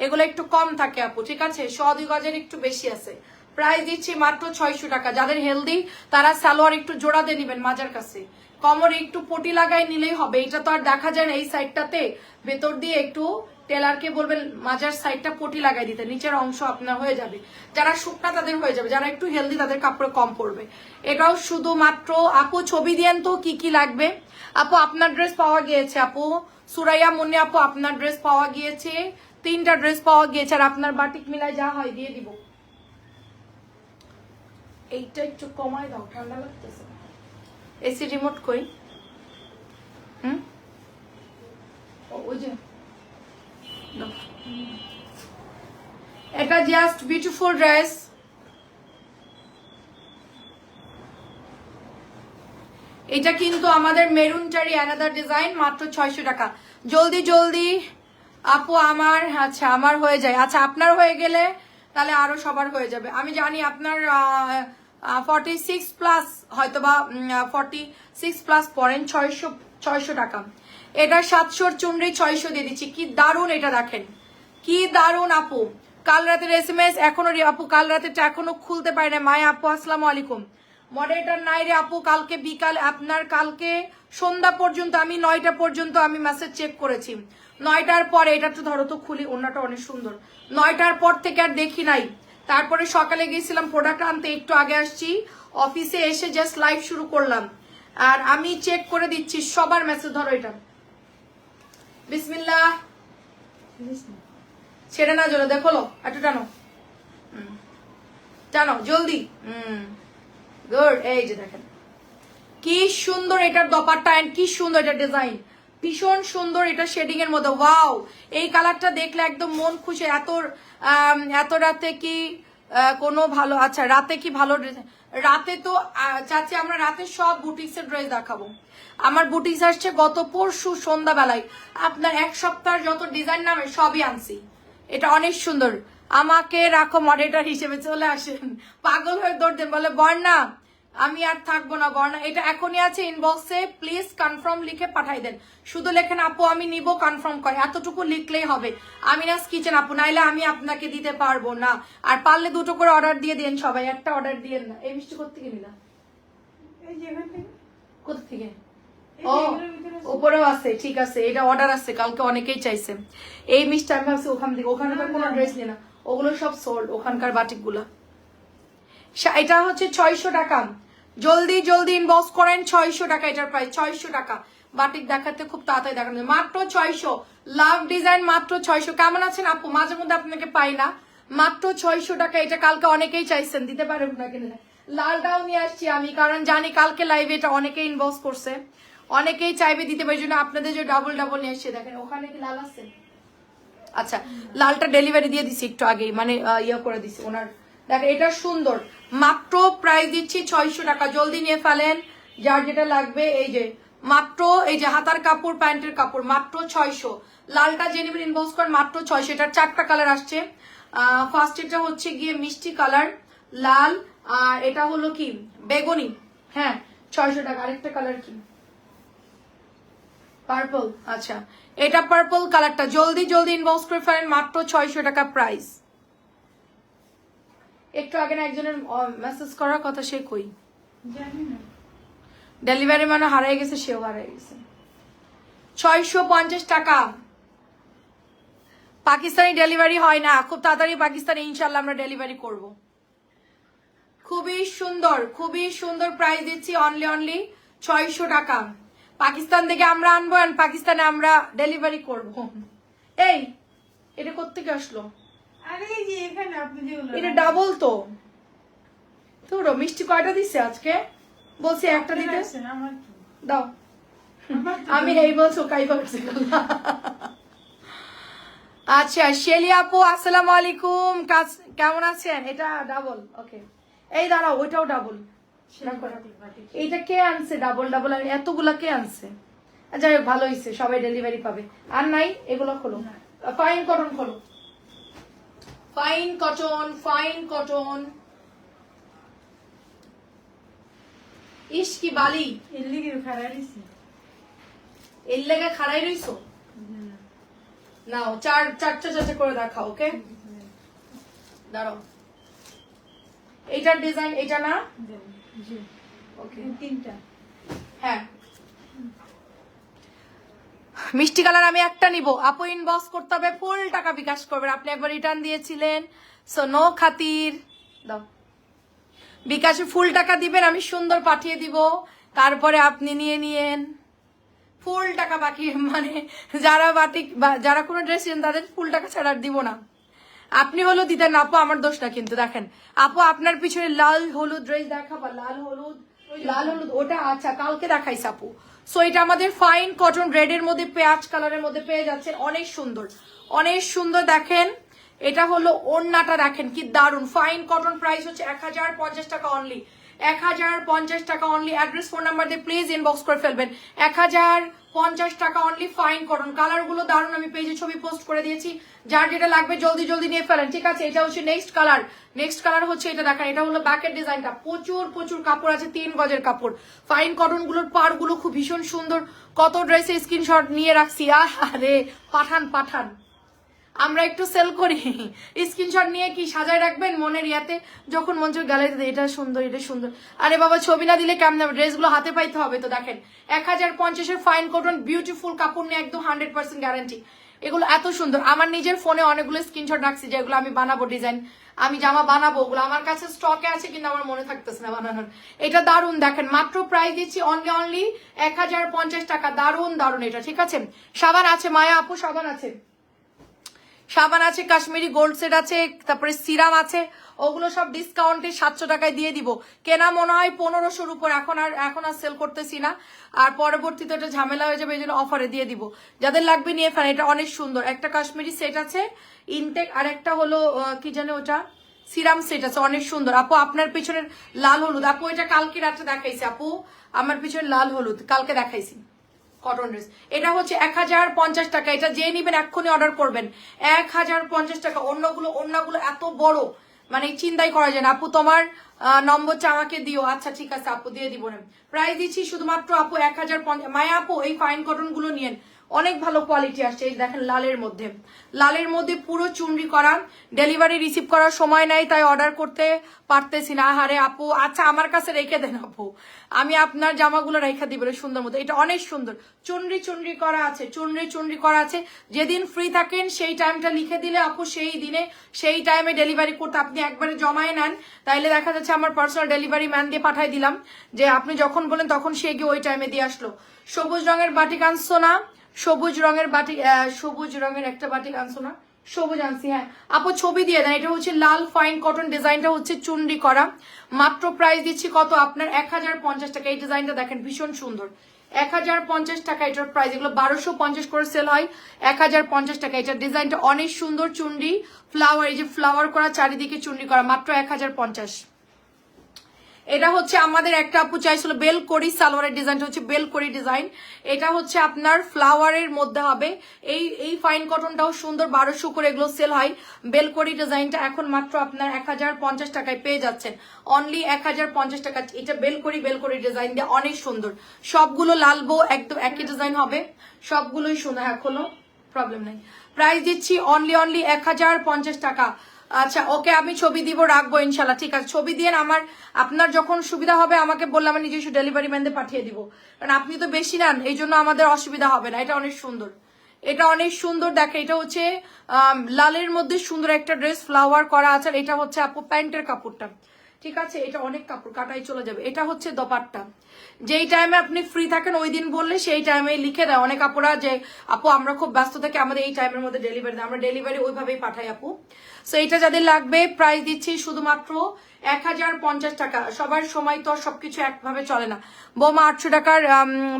এগুলো একটু কম থাকে আপু, ঠিক আছে? 1.25 গজের একটু বেশি আছে। প্রাইস দিচ্ছি মাত্র 600 টাকা। যাদের হেলদি তারা সালোয়ার একটু জোড়া দিয়ে নিবেন মাজার কাছে, কোমরে একটু পটি লাগাই নিলেই হবে। এটা তো আর দেখা যায় না এই সাইডটাতে, ভেতর দিয়ে একটু টেলারকে বলবেন মাজার সাইডটা পটি লাগাই দিতে, নিচের অংশ আপনার হয়ে যাবে। যারা শুকনা তাদের হয়ে যাবে, যারা একটু হেলদি তাদের কাপড়ে কম পড়বে। এটাও শুধুমাত্র, আপু ছবি দিয়েন তো কি কি লাগবে। আপু আপনার ড্রেস পাওয়া গিয়েছে, আপু সুরাইয়া মুন্নি আপু আপনার ড্রেস পাওয়া গিয়েছে, 3টা ড্রেস পাওয়া গিয়েছে। আর আপনার বাটিক মিলায় যা হয় দিয়ে দিব। এইটা একটু কমাই দাও, ঠান্ডা লাগতেছে। এসি রিমোট কই? ওই যে এটা জাস্ট বিউটিফুল ড্রেস। এটা কিন্তু আমাদের মেরুন চারি অ্যানাদার ডিজাইন, মাত্র 600 টাকা। জলদি জলদি আপু আমার, আচ্ছা আমার হয়ে যায়, আচ্ছা আপনার হয়ে গেলে তাহলে আরো সবার হয়ে যাবে। আমি জানি আপনার 46 প্লাস হয়তো বা 46 প্লাস পড়েন। 600 টাকা। এটা 700 চুনরি 600 দিয়ে দিচ্ছি। কি দারুণ এটা, দেখেন কি দারুণ আপু। কাল রাতের SMS এখনো আপু, কাল রাতেরটা এখনো খুলতে পারি না। মায়া আপু আসসালামু আলাইকুম। মডারেটর নাই রে আপু, কালকে বিকাল আপনার কালকে সন্ধ্যা পর্যন্ত আমি 9টা পর্যন্ত আমি মেসেজ চেক করেছি। 9টার পরে এটা তো ধরো তো খুলি, ওনাটা অনেক সুন্দর। 9টার পর থেকে আর দেখি নাই। তারপরে সকালে গিয়েছিলাম প্রোডাক্ট আনতে, একটু আগে আসছি, অফিসে এসে জাস্ট লাইভ শুরু করলাম। আর আমি চেক করে দিচ্ছি সবার মেসেজ। ধরো এটা, বিসমিল্লাহ, ছেড়ে না জোরে, দেখো একটু টানো, টানো জলদি। গুড। এই যে দেখেন কি সুন্দর এটার দপারটা, এন্ড কি সুন্দর এটা ডিজাইন, ভীষণ সুন্দর এটা শেডিং এর মধ্যে। ওয়াও, এই কালারটা দেখলে একদম মন খুশি। এত রাতে কি কোনো ভালো, আচ্ছা রাতে কি ভালো ড্রেস? রাতে তো চাচ্ছি আমরা রাতে সব বুটিক্সের ড্রেস দেখাবো। আমার বুটিক্স আসছে গত পরশু সন্ধ্যাবেলায়, আপনার এক সপ্তাহের যত ডিজাইন নামে সবই আনছি। এটা অনেক সুন্দর। আমাকে রাখো মডারেটর হিসেবে, চলে আসেন। পাগল হয়ে দৌড় দেন, বলে বর্ণা আমি আর থাকবো না। বর্ণা এটা এখনই আছে ইনবক্সে, প্লিজ কনফার্ম লিখে পাঠাই দেন। শুধু লেখেন আপু আমি নিব, কনফার্ম করে, এতটুকু লিখলেই হবে। আমিনাস কিচেন আপু, নাইলে আমি আপনাকে দিতে পারবো না। আর পারলে 2টো করে অর্ডার দিয়ে দেন সবাই, একটা অর্ডার দিয়েন না। এই মিষ্টি কোথেকে নিলাম? এই যে এখান থেকে, কোথা থেকে? এই ও যে এগুলোর ভিতরে আছে। উপরেও আছে, ঠিক আছে। এটা অর্ডার আছে, কালকে অনেকেই চাইছে। এই মিষ্টি আমি ভাবছি ওখান থেকে, ওখানকার কোনো ড্রেস নেই না, ওগুলো সব সোল্ড, ওখানকার বাটিক গুলা। এটা হচ্ছে 600 টাকা। জলদি জলদি ইনবক্স করেন। 600 টাকা এটার প্রাইস, 600 টাকা। বাটিক দেখাতে খুব তাড়াতাড়ি দেখানো যায়। মাত্র 600। লাভ ডিজাইন মাত্র 600। কেমন আছেন আপু? মাঝে মধ্যে আপনাকে পাই না। মাত্র 600 টাকা। এটা কালকে অনেকেই চাইছেন, দিতে পারেন না কিনা। লালটাও নিয়ে আসছি আমি, কারণ জানি কালকে লাইভে এটা অনেকেই ইনবক্স করছে, অনেকেই চাইবে দিতে পারে, জন্য আপনাদের যে ডাবল ডাবল নিয়ে আসছে। দেখেন ওখানে কি লাল আছে? আচ্ছা, লালটা ডেলিভারি দিয়ে দিছি একটু আগেই, মানে ইয়ে করে দিছি ওনার। দেখেন এটা সুন্দর, মাত্র প্রাইস দিচ্ছি 600 টাকা। জলদি নিয়ে ফেলেন যার যেটা লাগবে। এই যে মাত্র, এই যে হাতার কাপড়, প্যান্টের কাপড়, মাত্র 600। লালটা যে নেবেন ইনবক্স করেন, মাত্র 600। এটার 4টা কালার আসছে। ফার্স্ট এটা হচ্ছে গিয়ে মিষ্টি কালার লাল, আর এটা হলো কি বেগুনি। হ্যাঁ 600 টাকা। আরেকটা কালার কি? পার্পল। আচ্ছা, এটা পার্পল কালারটা। জলদি জলদি ইনবক্স করে ফেলেন, মাত্র 600 টাকা প্রাইস। একটু আগে না একজনের মেসেজ করার কথা, সে কই? জানি না। ডেলিভারি মানে হারিয়ে গেছে, সেও হারিয়ে গেছে। 650 টাকা। পাকিস্তানি ডেলিভারি হয় না, খুব তাড়াতাড়ি পাকিস্তানে ইনশাল্লাহ আমরা ডেলিভারি করব। খুবই সুন্দর, খুবই সুন্দর প্রাইস দিচ্ছি। অনলি 600 টাকা। পাকিস্তান থেকে আমরা আনবো, আর পাকিস্তানে আমরা ডেলিভারি করব। এই এটা কোত্থেকে আসলো? আরে এই যে এখানে আপনি যেগুলো, এটা ডাবল তো। তোর মিষ্টি কয়টা দিছে আজকে? বলছি একটা দিতে। আসেন আমার কি? দাও। আমার তো আমি এই বলছো কাইবা করছি। আচ্ছা শেলি আপু আসসালামু আলাইকুম, কেমন আছেন? এটা ডাবল। ওকে, এই দাঁড়াও, ওইটাও ডাবল। এইটা কে আনছে ডাবল ডাবল? আর এতগুলা কে আনছে? যাই হোক, ভালো হয়েছে, সবাই ডেলিভারি পাবে। আর নাই, এগুলো খোলো। ফাইন কটন খোলো, ফাইন কটন, ফাইন কটন। ইস কি বালি, এর লিগে খারাপ দিছি। এর লেগে খাড়াই রইছো। নাও চারটা করে দেখাও। ওকে দাঁড়াও, এইটার ডিজাইন এটা না? জি ওকে, 3টা। হ্যাঁ মিষ্টি কালার আমি একটা নিব। আপু ইনবক্স করতে হবে, ফুল টাকা বিকাশ করবেন। আপনি একবার রিটার্ন দিয়েছিলেন, সো নো খাতির। দাও, বিকাশে ফুল টাকা দিবেন, আমি সুন্দর পাঠিয়ে দিব, তারপরে আপনি নিয়ে নিয়েন। ফুল টাকা বাকি, মানে যারা বাটিক যারা কোনো ড্রেস নেন তাদের ফুল টাকা ছাড়া আর দিব না। আপনি হলো দিতেন না আপু, আমার দোষ না কিন্তু। দেখেন আপু আপনার পিছনে লাল হলুদ ড্রেস দেখাবা, লাল হলুদ ওটা আচ্ছা কালকে দেখাইছে আপু। সো এটা আমাদের ফাইন কটন রেডের মধ্যে পেঁয়াজ কালারের মধ্যে পেয়ে যাচ্ছেন, অনেক সুন্দর, অনেক সুন্দর। দেখেন এটা হলো ওড়নাটা, দেখেন কি দারুন। ফাইন কটন প্রাইস হচ্ছে 1050 টাকা অনলি। 1050 টাকা অনলি। অ্যাড্রেস ফোন নাম্বার দিয়ে প্লিজ ইনবক্স করে ফেলবেন। 1050 টাকা অনলি। ফাইন কটন, কালার গুলো দারুন, আমি পেজে ছবি পোস্ট করে দিয়েছি, যার যেটা লাগবে জলদি জলদি নিয়ে ফেলেন, ঠিক আছে? এটা হচ্ছে নেক্সট কালার। নেক্সট কালার হচ্ছে এটা দেখেন, এটা হলো ব্যাকের ডিজাইনটা, প্রচুর প্রচুর কাপড় আছে, 3 গজের কাপড়। ফাইন কটন গুলোর পার গুলো খুব ভীষণ সুন্দর। কত ড্রেসে স্ক্রিনশট নিয়ে রাখছি, আরে পাঠান পাঠান, আমরা একটু সেল করি, স্ক্রিনশট নিয়ে কি সাজায় রাখবেন মনের ইয়াতে, যখন মন চায় গ্যালারিতে এটা সুন্দর এটা সুন্দর। আরে বাবা ছবি না দিলে কেমন হবে, ড্রেসগুলো হাতে পাইতে হবে তো। দেখেন 1050-এর ফাইন কটন বিউটিফুল কাপড় নিয়ে একদম 100% গ্যারান্টি। এগুলো এত সুন্দর, আমার নিজের ফোনে অনেকগুলো স্ক্রিনশট রাখছি যেগুলো আমি বানাবো ডিজাইন, আমি জামা বানাবো, ওগুলো আমার কাছে স্টকে আছে কিন্তু আমার মনে থাকতেছে না বানানোর। এটা দারুন, দেখেন মাত্র প্রাইস দিচ্ছি অনলি 1050 টাকা। দারুন দারুন এটা, ঠিক আছে? সাবান আছে মায়া আপু, সাবান আছে, সাবান আছে, কাশ্মীরি গোল্ড সেট আছে, তারপরে সিরাম আছে, ওগুলো সব ডিসকাউন্টে 700 টাকায় দিয়ে দিব। কেনা মনে হয় 1500-র উপর, এখন আর সেল করতেছি না, আর পরবর্তীতে এটা ঝামেলা হয়ে যাবে, এই জন্য অফারে দিয়ে দিব। যাদের লাগবে নিয়ে ফেলেন, এটা অনেক সুন্দর। একটা কাশ্মীরি সেট আছে ইনটেক, আর একটা হলো কি জানে ওটা সিরাম সেট আছে, অনেক সুন্দর। আপু আপনার পিছনের লাল হলুদ, আপু এটা কালকে রাত্রে দেখাইছি, আপু আমার পিছনে লাল হলুদ কালকে দেখাইছি কটন ড্রেস। এটা হচ্ছে 1050 টাকা। এটা যে নিবেন এক্ষুনি অর্ডার করবেন, 1050 টাকা। অন্যগুলো এত বড়, মানে চিন্তাই করা যায় না। আপু তোমার নম্বরটা আমাকে দিও, আচ্ছা ঠিক আছে আপু দিয়ে দিব না। প্রাইস দিচ্ছি শুধুমাত্র আপু 1050। মায়া আপু এই ফাইন কটন গুলো নিয়েন, অনেক ভালো কোয়ালিটি আসছে। এই দেখেন লালের মধ্যে পুরো চুনরি করা, ডেলিভারি রিসিভ করার সময় নাই, তাই অর্ডার করতে পারতেছি না। আরে আপু আচ্ছা আমার কাছে রেখে দেন আপু, আমি আপনার জামাগুলো রেখে দিবেন সুন্দর মতো। এটা অনেক সুন্দর, চুনরি করা আছে, চুনরি করা আছে। যেদিন ফ্রি থাকেন সেই টাইমটা লিখে দিলে আপু সেই দিনে সেই টাইমে ডেলিভারি করতে, আপনি একবারে জমায়ে নেন, তাইলে দেখা যাচ্ছে আমার পার্সোনাল ডেলিভারি ম্যান দিয়ে পাঠাই দিলাম, যে আপনি যখন বলেন তখন সে গিয়ে ওই টাইমে দিয়ে আসলো। সবুজ রঙের বাটিক আনছো না? সবুজ রঙের একটা বাটিক আনছো না? সবুজ আনছি, হ্যাঁ আপু ছবি দিয়ে দেন। এটা হচ্ছে লাল ফাইন কটন, ডিজাইনটা হচ্ছে চুনরি করা। মাত্র প্রাইস দিচ্ছি কত আপনার 1050 টাকা। এই ডিজাইনটা দেখেন ভীষণ সুন্দর, 1050 টাকা এটার প্রাইস। এগুলো 1250 করে সেল হয়, 1050 টাকা। এটার ডিজাইনটা অনেক সুন্দর, চুনরি ফ্লাওয়ার, এই যে ফ্লাওয়ার করা চারিদিকে চুনরি করা, মাত্র 1050। এটা হচ্ছে আমাদের একটা আপু চাইছিল বেল করি, সালোয়ারের ডিজাইনটা হচ্ছে বেল করি ডিজাইন। এটা হচ্ছে আপনার ফ্লাওয়ারের মধ্যে হবে। এই ফাইন কটনটাও সুন্দর, 1200 করে এগুলো সেল হয়। বেল করি ডিজাইনটা এখন মাত্র আপনার 1050 টাকায় পেয়ে যাচ্ছেন, অনলি 1050 টাকা। এটা বেল করি ডিজাইন দিয়ে অনেক সুন্দর। সবগুলো লাল বউ একদম একই ডিজাইন হবে, সবগুলোই সুন্দর। হ্যাঁ খোলো, প্রবলেম নাই। প্রাইস দিচ্ছি অনলি 1050 টাকা। আচ্ছা ওকে, আমি ছবি দিব, রাখবো ইনশাল্লাহ, ঠিক আছে? ছবি দিয়ে আপনার যখন সুবিধা হবে আমাকে বললে আমি নিজস্ব ডেলিভারি ম্যানদের পাঠিয়ে দিব, কারণ আপনি তো বেশি নেন, এই জন্য আমাদের অসুবিধা হবে না। এটা অনেক সুন্দর, এটা অনেক সুন্দর। দেখে এটা হচ্ছে লালের মধ্যে সুন্দর একটা ড্রেস, ফ্লাওয়ার করা আছে। আর এটা হচ্ছে আপু প্যান্টের কাপড়টা, ঠিক আছে? এটা অনেক কাপড় কাটাই চলে যাবে। এটা হচ্ছে দোপাট্টা, যেই টাইমে আপনি ফ্রি থাকেন ওই দিন বললে সেই টাইমে লিখে দেয় অনেক আপুরা, যে আপু আমরা খুব ব্যস্ত থাকি, আমাদের এই টাইমের মধ্যে ডেলিভারি দেয়, আমরা ডেলিভারি ওইভাবেই পাঠাই আপু। সো এটা যাদের লাগবে প্রাইস দিচ্ছি শুধুমাত্র 1050 টাকা। সবার সময় তো সবকিছু একভাবে চলে না। বৌমা 800 টাকার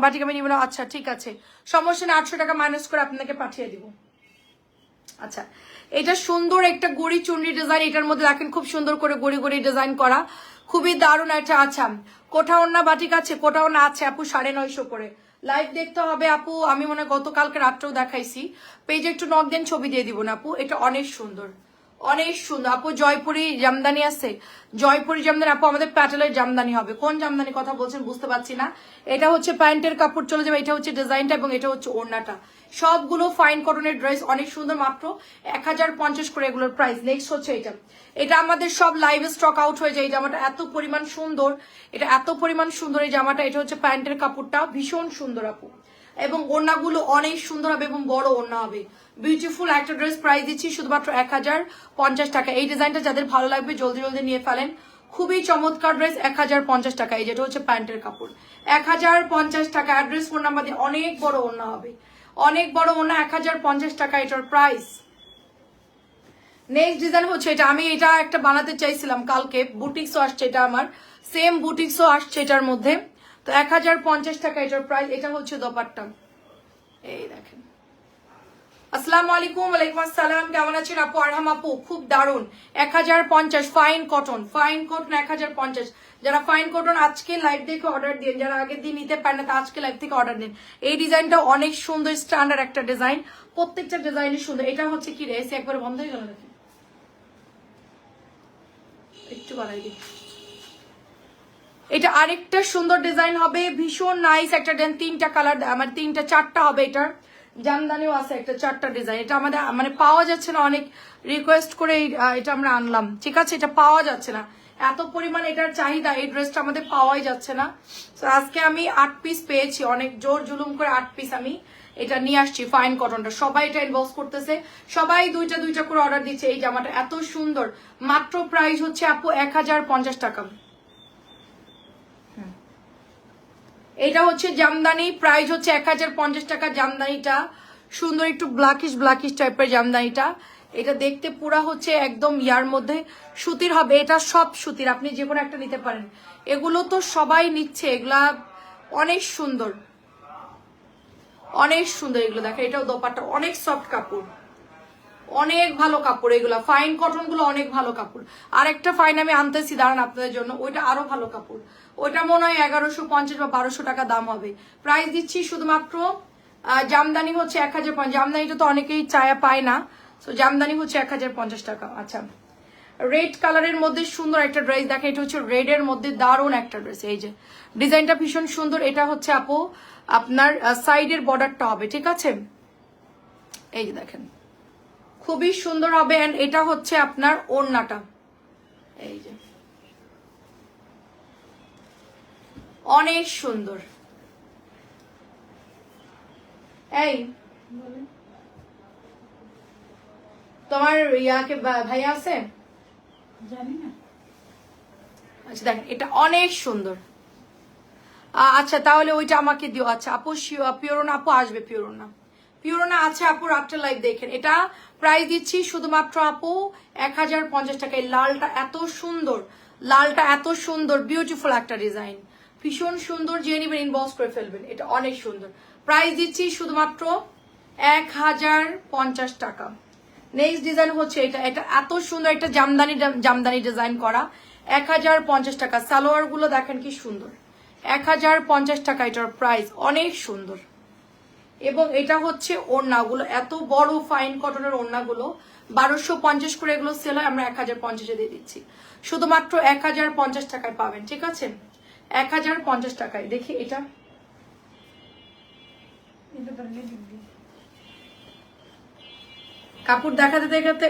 বাটিক আমি নিব না, আচ্ছা ঠিক আছে সমস্যা নেই, 800 টাকা মাইনাস করে আপনাকে পাঠিয়ে দিব। আচ্ছা এটা সুন্দর একটা গড়ি চুন্নি ডিজাইন, এটার মধ্যে দেখেন খুব সুন্দর করে গড়ি ডিজাইন করা, খুবই দারুণ একটা। আচ্ছা কোটা ওন্না বাটিক আছে, কোটা ওন্না আছে আপু 950 করে। লাইভ দেখতে হবে আপু, আমি মনে হয় গতকালকে রাত্রেও দেখাইছি, পেজে একটু নক দেন, ছবি দিয়ে দিব না আপু। এটা অনেক সুন্দর আপু। জয়পুরি জামদানি আছে, জয়পুরি জামদানি আপু আমাদের প্যাটেলের জামদানি হবে। কোন জামদানি কথা বলছেন বুঝতে পারছি না। এটা হচ্ছে প্যান্টের কাপড় চলে যাবে, এটা হচ্ছে ডিজাইনটা এবং এটা হচ্ছে ওড়নাটা। সবগুলো ফাইন কটনের ড্রেস, অনেক সুন্দর, মাত্র 1050 করে এগুলোর প্রাইস। নেক্সট হচ্ছে এটা আমাদের সব লাইভে স্টক আউট হয়ে যায়। এই জামাটা এত পরিমাণ সুন্দর, এটা এত পরিমাণ সুন্দর এই জামাটা। এটা হচ্ছে প্যান্টের কাপড়টা ভীষণ সুন্দর আপু, এবং ওড়নাগুলো অনেক সুন্দর হবে এবং বড় ওড়না হবে। বিউটিফুল একটা ড্রেস, প্রাইস দিচ্ছি শুধুমাত্র 1050 টাকা। এই ডিজাইনটা যাদের ভালো লাগবে জলদি নিয়ে ফেলেন, খুবই চমৎকার ড্রেস, 1050 টাকা। এই যেটা হচ্ছে প্যান্টের কাপড়, 1050 টাকা। অ্যাড্রেস ফোন নাম্বার দিয়ে, অনেক বড় ওড়না হবে, অনেক বড় ওড়না, 1050 টাকা এটার প্রাইস। নেক্সট ডিজাইন হচ্ছে এটা, আমি এটা একটা বানাতে চাইছিলাম কালকে, বুটিক্সও আসছে, এটা আমার সেম বুটিক্সও আসছে এটার মধ্যে। তো 1050 টাকা এটার প্রাইস। এটা হচ্ছে দোপাট্টা, এই দেখেন। আসসালামু আসসালামু আলাইকুম। ওয়ালাইকুম আসসালাম। কেমন আছেন আপু? আরহাম আপু খুব দারুণ 1050 ফাইন কটন 1050। যারা ফাইন কটন আজকে লাইভ দেখে অর্ডার দিন, যারা আগের দিন নিতে পারেন না তা আজকে লাইভ থেকে অর্ডার দিন। এই ডিজাইনটা অনেক সুন্দর, স্ট্যান্ডার্ড একটা ডিজাইন, প্রত্যেকটা ডিজাইনই সুন্দর। এটা হচ্ছে কি রে, এসি একবার বন্ধ হয়ে গেল নাকি? একটু বাড়াই দিই। এটা আরেকটা সুন্দর ডিজাইন হবে, ভীষণ নাইস একটা ডিজাইন। তিনটা কালার, আমার তিনটা চারটা হবে। এটার জামদানিও আছে একটা, চারটা ডিজাইন। এটা আমাদের মানে পাওয়া যাচ্ছে না, অনেক রিকোয়েস্ট করে এটা আমরা আনলাম। ঠিক আছে, এটা পাওয়া যাচ্ছে না, এত পরিমাণ এটার চাহিদা, এই ড্রেসটা আমাদের পাওয়াই যাচ্ছে না। তো আজকে আমি 8 পিস পেয়েছি, অনেক জোর জুলুম করে 8 পিস আমি এটা নিয়ে আসছি। ফাইন কটনটা সবাই এটা ইনবক্স করতেছে, সবাই দুইটা দুইটা করে অর্ডার দিচ্ছে। এই জামাটা এত সুন্দর, মাত্র প্রাইস হচ্ছে আপু 1050 টাকা। এটা হচ্ছে জামদানি, প্রাইস হচ্ছে 1050 টাকা। জামদানিটা সুন্দর, একটু ব্ল্যাকিশ টাইপের জামদানিটা। এটা দেখতে পুরা হচ্ছে একদম ইয়ার মধ্যে সুতির হবে। এটা সব সুতির, আপনি যে কোনো একটা নিতে পারেন। এগুলো তো সবাই নিচ্ছে, এগুলা অনেক সুন্দর, অনেক সুন্দর। এগুলো দেখেন, এটাও দোপাট্টা, অনেক সফট কাপড়, অনেক ভালো কাপড়। এগুলা ফাইন কটন গুলো অনেক ভালো কাপড়। আর একটা ফাইন আমি আনতেছি দাঁড়ান আপনাদের জন্য, ওইটা আরো ভালো কাপড়। ওইটা মনে হয় 1150 বা 1200 টাকা দাম হবে। প্রাইস দিচ্ছি শুধুমাত্র জামদানি হচ্ছে 1050। জামদানিটা তো অনেকেই চায়া পায় না, তো জামদানি হচ্ছে 1050 টাকা। আচ্ছা, রেড কালারের মধ্যে সুন্দর একটা ড্রেস দেখেন। এটা হচ্ছে রেড এর মধ্যে দারুণ একটা ড্রেস। এই যে ডিজাইনটা ভীষণ সুন্দর। এটা হচ্ছে আপু আপনার সাইডের বর্ডারটা হবে, ঠিক আছে? এই যে দেখেন, খুবই সুন্দর হবে। এন্ড এটা হচ্ছে আপনার ওড়নাটা, এই যে অনেক সুন্দর। এই তোমার ইয়াকে ভাইয়া আছে? জানি না। আচ্ছা দেখেন, এটা অনেক সুন্দর। আচ্ছা তাহলে ওইটা আমাকে দিও। আচ্ছা আপু পিওরনা আপু আসবে, পিওরনা আছে আপু, রাত্রে লাইভ দেখেন। এটা প্রাইস দিচ্ছি শুধুমাত্র আপু 1050 টাকা। এই লালটা এত সুন্দর, লালটা এত সুন্দর, বিউটিফুল একটা ডিজাইন, ভীষণ সুন্দর। যে নিবেন ইনবক্স করে ফেলবেন, এটা অনেক সুন্দর। প্রাইস দিচ্ছি শুধুমাত্র 1050 টাকা। নেক্সট ডিজাইন হচ্ছে এটা, এটা এত সুন্দর একটা জামদানি ডিজাইন করা, 1050 টাকা। সালোয়ার গুলো দেখেন কি সুন্দর, 1050 টাকা এটার প্রাইস, অনেক সুন্দর। এবং এটা হচ্ছে ওড়নাগুলো, এত বড় ফাইন কটনের ওড়নাগুলো 1250 করে এগুলো সেল হয়, আমরা 1050-এ দিয়ে দিচ্ছি। শুধুমাত্র 1050 টাকায় পাবেন, ঠিক আছে? 1050 টাকায়। দেখি এটা, এটা তো লেডিস দি। কাপড় দেখাতে দেখাতে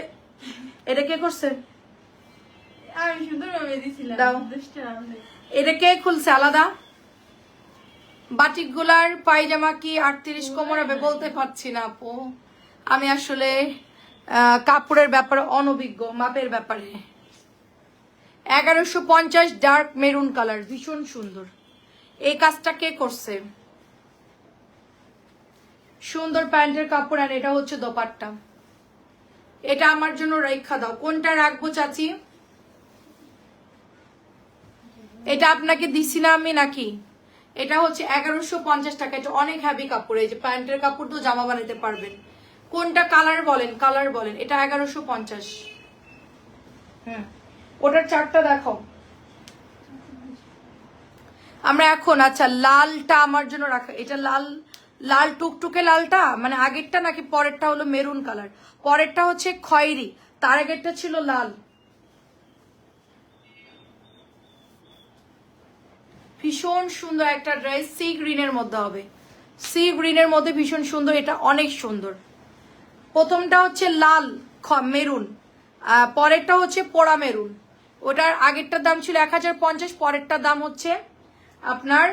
এটা কে করছে? আমি সুন্দরভাবে দিছিলাম। দাও। 10 টাকা আমাদের। এটা কে খুলছে আলাদা? বাটিক গুলার পায়জামা কি 38 কোমর হবে? বলতে পারছি না আপু, আমি আসলে কাপড়ের ব্যাপারে অনভিজ্ঞ, মাপের ব্যাপারে। 1150 ডার্ক মেরুন কালার, ভীষণ সুন্দর। এই কাজটা কে করছে? সুন্দর প্যান্টের কাপড়। আর এটা হচ্ছে দোপাট্টা। এটা আমার জন্য রেখা দাও। কোনটা রাখবো চাচি? এটা আপনাকে দিছি না আমি নাকি? এটা হচ্ছে 1150 টাকা। এটা অনেক হ্যাভি কাপড়। এই যে প্যান্টের কাপড় তো জামা বানাতে পারবেন। কোনটা কালার বলেন, কালার বলেন। এটা 1150। ওটার চারটা দেখো আমরা এখন। আচ্ছা লালটা আমার জন্য রাখা। এটা লাল, লাল টুকটুকে লালটা মানে আগেরটা নাকি পরেরটা হলো মেরুন কালার? পরেরটা হচ্ছে খয়েরি, তার আগেরটা ছিল লাল। ভীষণ সুন্দর একটা ড্রেস, সি গ্রিনের মধ্যে হবে, সি গ্রিনের মধ্যে ভীষণ সুন্দর। এটা অনেক সুন্দর। প্রথমটা হচ্ছে লাল মেরুন, পরেরটা হচ্ছে পোড়া মেরুন। ওটার আগেরটার দাম ছিল 1050, পরেরটার দাম হচ্ছে আপনার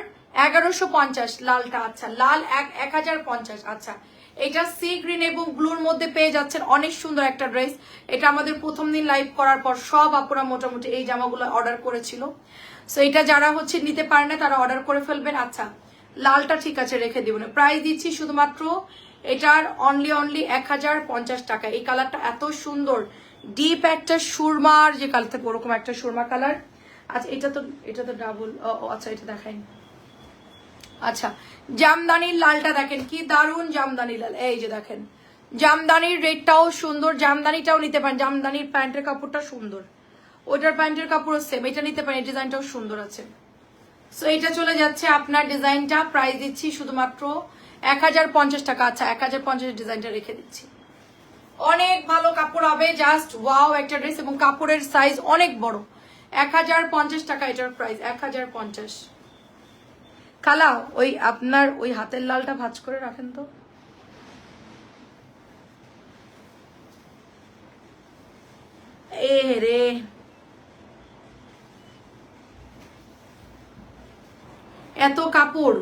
1150 লালটা। আচ্ছা লাল 1050। আচ্ছা এটা সি গ্রিন এবং ব্লুর মধ্যে পেয়ে যাচ্ছেন, অনেক সুন্দর একটা ড্রেস। এটা আমাদের প্রথম দিন লাইভ করার পর সব আপুরা মোটামুটি এই জামাগুলো অর্ডার করেছিল। সো এটা যারা হচ্ছে নিতে পারে না তারা অর্ডার করে ফেলবেন। আচ্ছা লালটা ঠিক আছে রেখে দিবেন। প্রাইস দিচ্ছি শুধুমাত্র এটার অনলি 1050 টাকা। এই কালারটা এত সুন্দর, ডিপ একটা সুরমার যে কালার থাকে ওরকম একটা সুরমা কালার। আচ্ছা এটা তো ডাবল। আচ্ছা এটা দেখাইনি। আচ্ছা জামদানির লালটা দেখেন কি দারুন, জামদানি লাল। এই যে দেখেন জামদানির রেটটাও সুন্দর, জামদানিটাও নিতে পারেন, জামদানির প্যান্টের কাপড়টা সুন্দর, ওইটার প্যান্টের কাপড়ও সেম, এটা নিতে পারেন, এই ডিজাইনটাও সুন্দর আছে। সো এটা চলে যাচ্ছে আপনার ডিজাইনটা, প্রাইস দিচ্ছি শুধুমাত্র 1050 টাকা। আচ্ছা 1050 ডিজাইনটা রেখে দিচ্ছি। অনেক ভালো কাপড় হবে, জাস্ট ওয়াও একটা ড্রেস, এবং কাপড়ের সাইজ অনেক বড়। 1050 টাকা এটার প্রাইস, 1050। খালা ওই আপনার ওই হাতের লালটা ভাঁজ করে রাখেন তো। এ রে এত কাপড়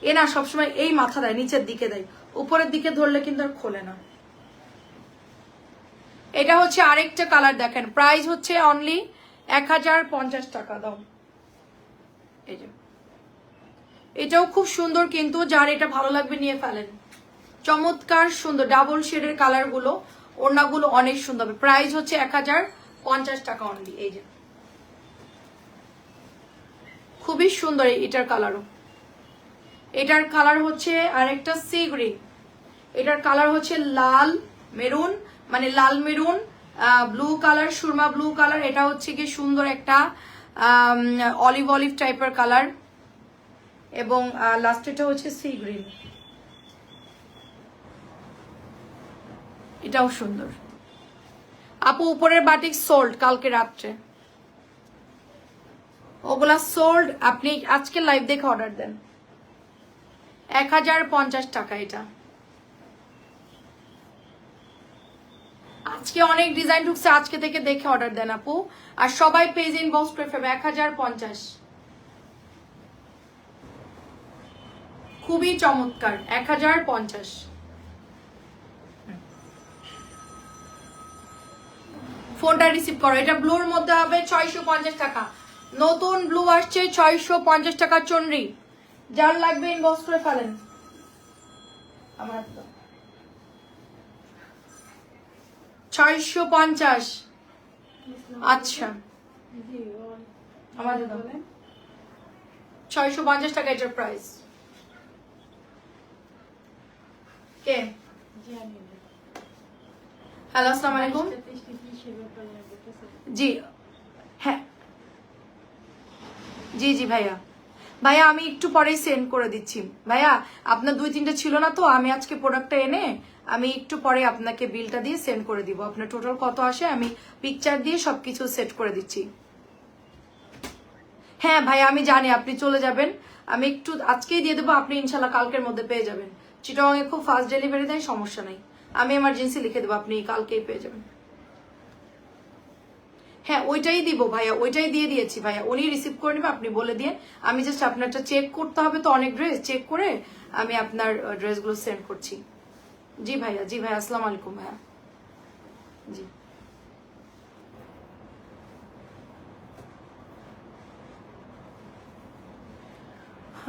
এ না, সবসময় এই মাথা দেয়, নিচের দিকে দেয়, উপরের দিকে ধরলে কিন্তু আর খোলে না। এটা হচ্ছে আরেকটা কালার, দেখেন প্রাইস হচ্ছে অনলি 1050 টাকা। দাও এই যে, এটাও খুব সুন্দর, কিন্তু যার এটা ভালো লাগবে নিয়ে ফেলেন। চমৎকার সুন্দর ডাবল শেডের কালার গুলো, ওড়নাগুলো অনেক সুন্দর হবে। প্রাইস হচ্ছে 1050 টাকা অনলি। এই যে খুবই সুন্দর এটার কালারও, এটার কালার হচ্ছে আরেকটা সি গ্রিন, এটার কালার হচ্ছে লাল মেরুন, মানে লাল মেরুন, ব্লু কালার, সুরমা ব্লু কালার। এটা হচ্ছে কি সুন্দর একটা অলিভ অলিভ টাইপের কালার, এবং লাস্টেটা হচ্ছে সি গ্রিন, এটাও সুন্দর। আপু উপরের বাটিক সোল্ড কালকে রাত্রে, ওগুলা সোল্ড, আপনি আজকে লাইভ দেখে অর্ডার দেন। 1050 টাকা এটা। আজকে অনেক ডিজাইন ঢুকছে, আজকে থেকে দেখে অর্ডার দেন আপু, আর সবাই পেজ ইনবক্স করে ফেলবে। 1050, খুবই চমৎকার। 1050। ফোনটা রিসিভ করো। এটা ব্লুর মধ্যে হবে 650 টাকা, নতুন ব্লু আসছে 650 টাকা চন্ডি, যার লাগবে ইনবক্স করে ফেলেন। আমার 650। আচ্ছা আমাদের 650 টাকা এটার প্রাইস। কে? হ্যালো আসসালামু আলাইকুম। জি হ্যাঁ, জি জি ভাইয়া, ভাইয়া আমি একটু পরেই সেন্ড করে দিচ্ছি। ভাইয়া আপনার 2-3টা ছিল না তো, আমি আজকে প্রোডাক্টটা এনে আমি একটু পরে আপনাকে বিলটা দিয়ে সেন্ড করে দিব। আপনার টোটাল কত আসে আমি পিকচার দিয়ে সবকিছু সেট করে দিচ্ছি। হ্যাঁ ভাইয়া আমি জানি আপনি চলে যাবেন, আমি একটু আজকেই দিয়ে দেবো, আপনি ইনশাল্লাহ কালকের মধ্যে পেয়ে যাবেন। চিটাগাংয়ে খুব ফাস্ট ডেলিভারি দেয়, সমস্যা নাই, আমি এমার্জেন্সি লিখে দেবো, আপনি কালকেই পেয়ে যাবেন। হ্যাঁ ওইটাই দিব ভাইয়া, ওইটাই দিয়ে দিয়েছি ভাইয়া, উনি রিসিভ করে নেবে, আপনি বলে দিয়ে, আমি জাস্ট আপনারটা চেক করতে হবে তো, অনেক ড্রেস চেক করে আমি আপনার ড্রেসগুলো সেন্ড করছি। জি ভাইয়া, জি ভাইয়া, আসসালামু আলাইকুম ভাইয়া। জি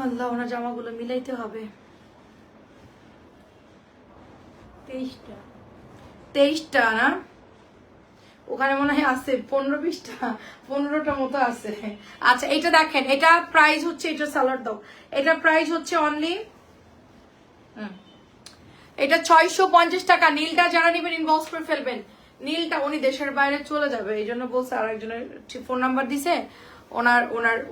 আল্লাহ, ওনার জামাগুলো মিলাইতে হবে। 23টা 23টা না, ওখানে মনে হয় আছে 15-20টা, 15টা মতো আছে। আচ্ছা এটা দেখেন, এটা প্রাইস হচ্ছে, এটা সালার দাও, এটা প্রাইস হচ্ছে অনলি এটা 650 টাকা। নীলটা যারা নেবেন ইনবক্স করে ফেলবেন। নীলটা উনি দেশের বাইরে চলে যাবে, এই জন্য বলছে, আর একজনের ফোন নাম্বার দিছে,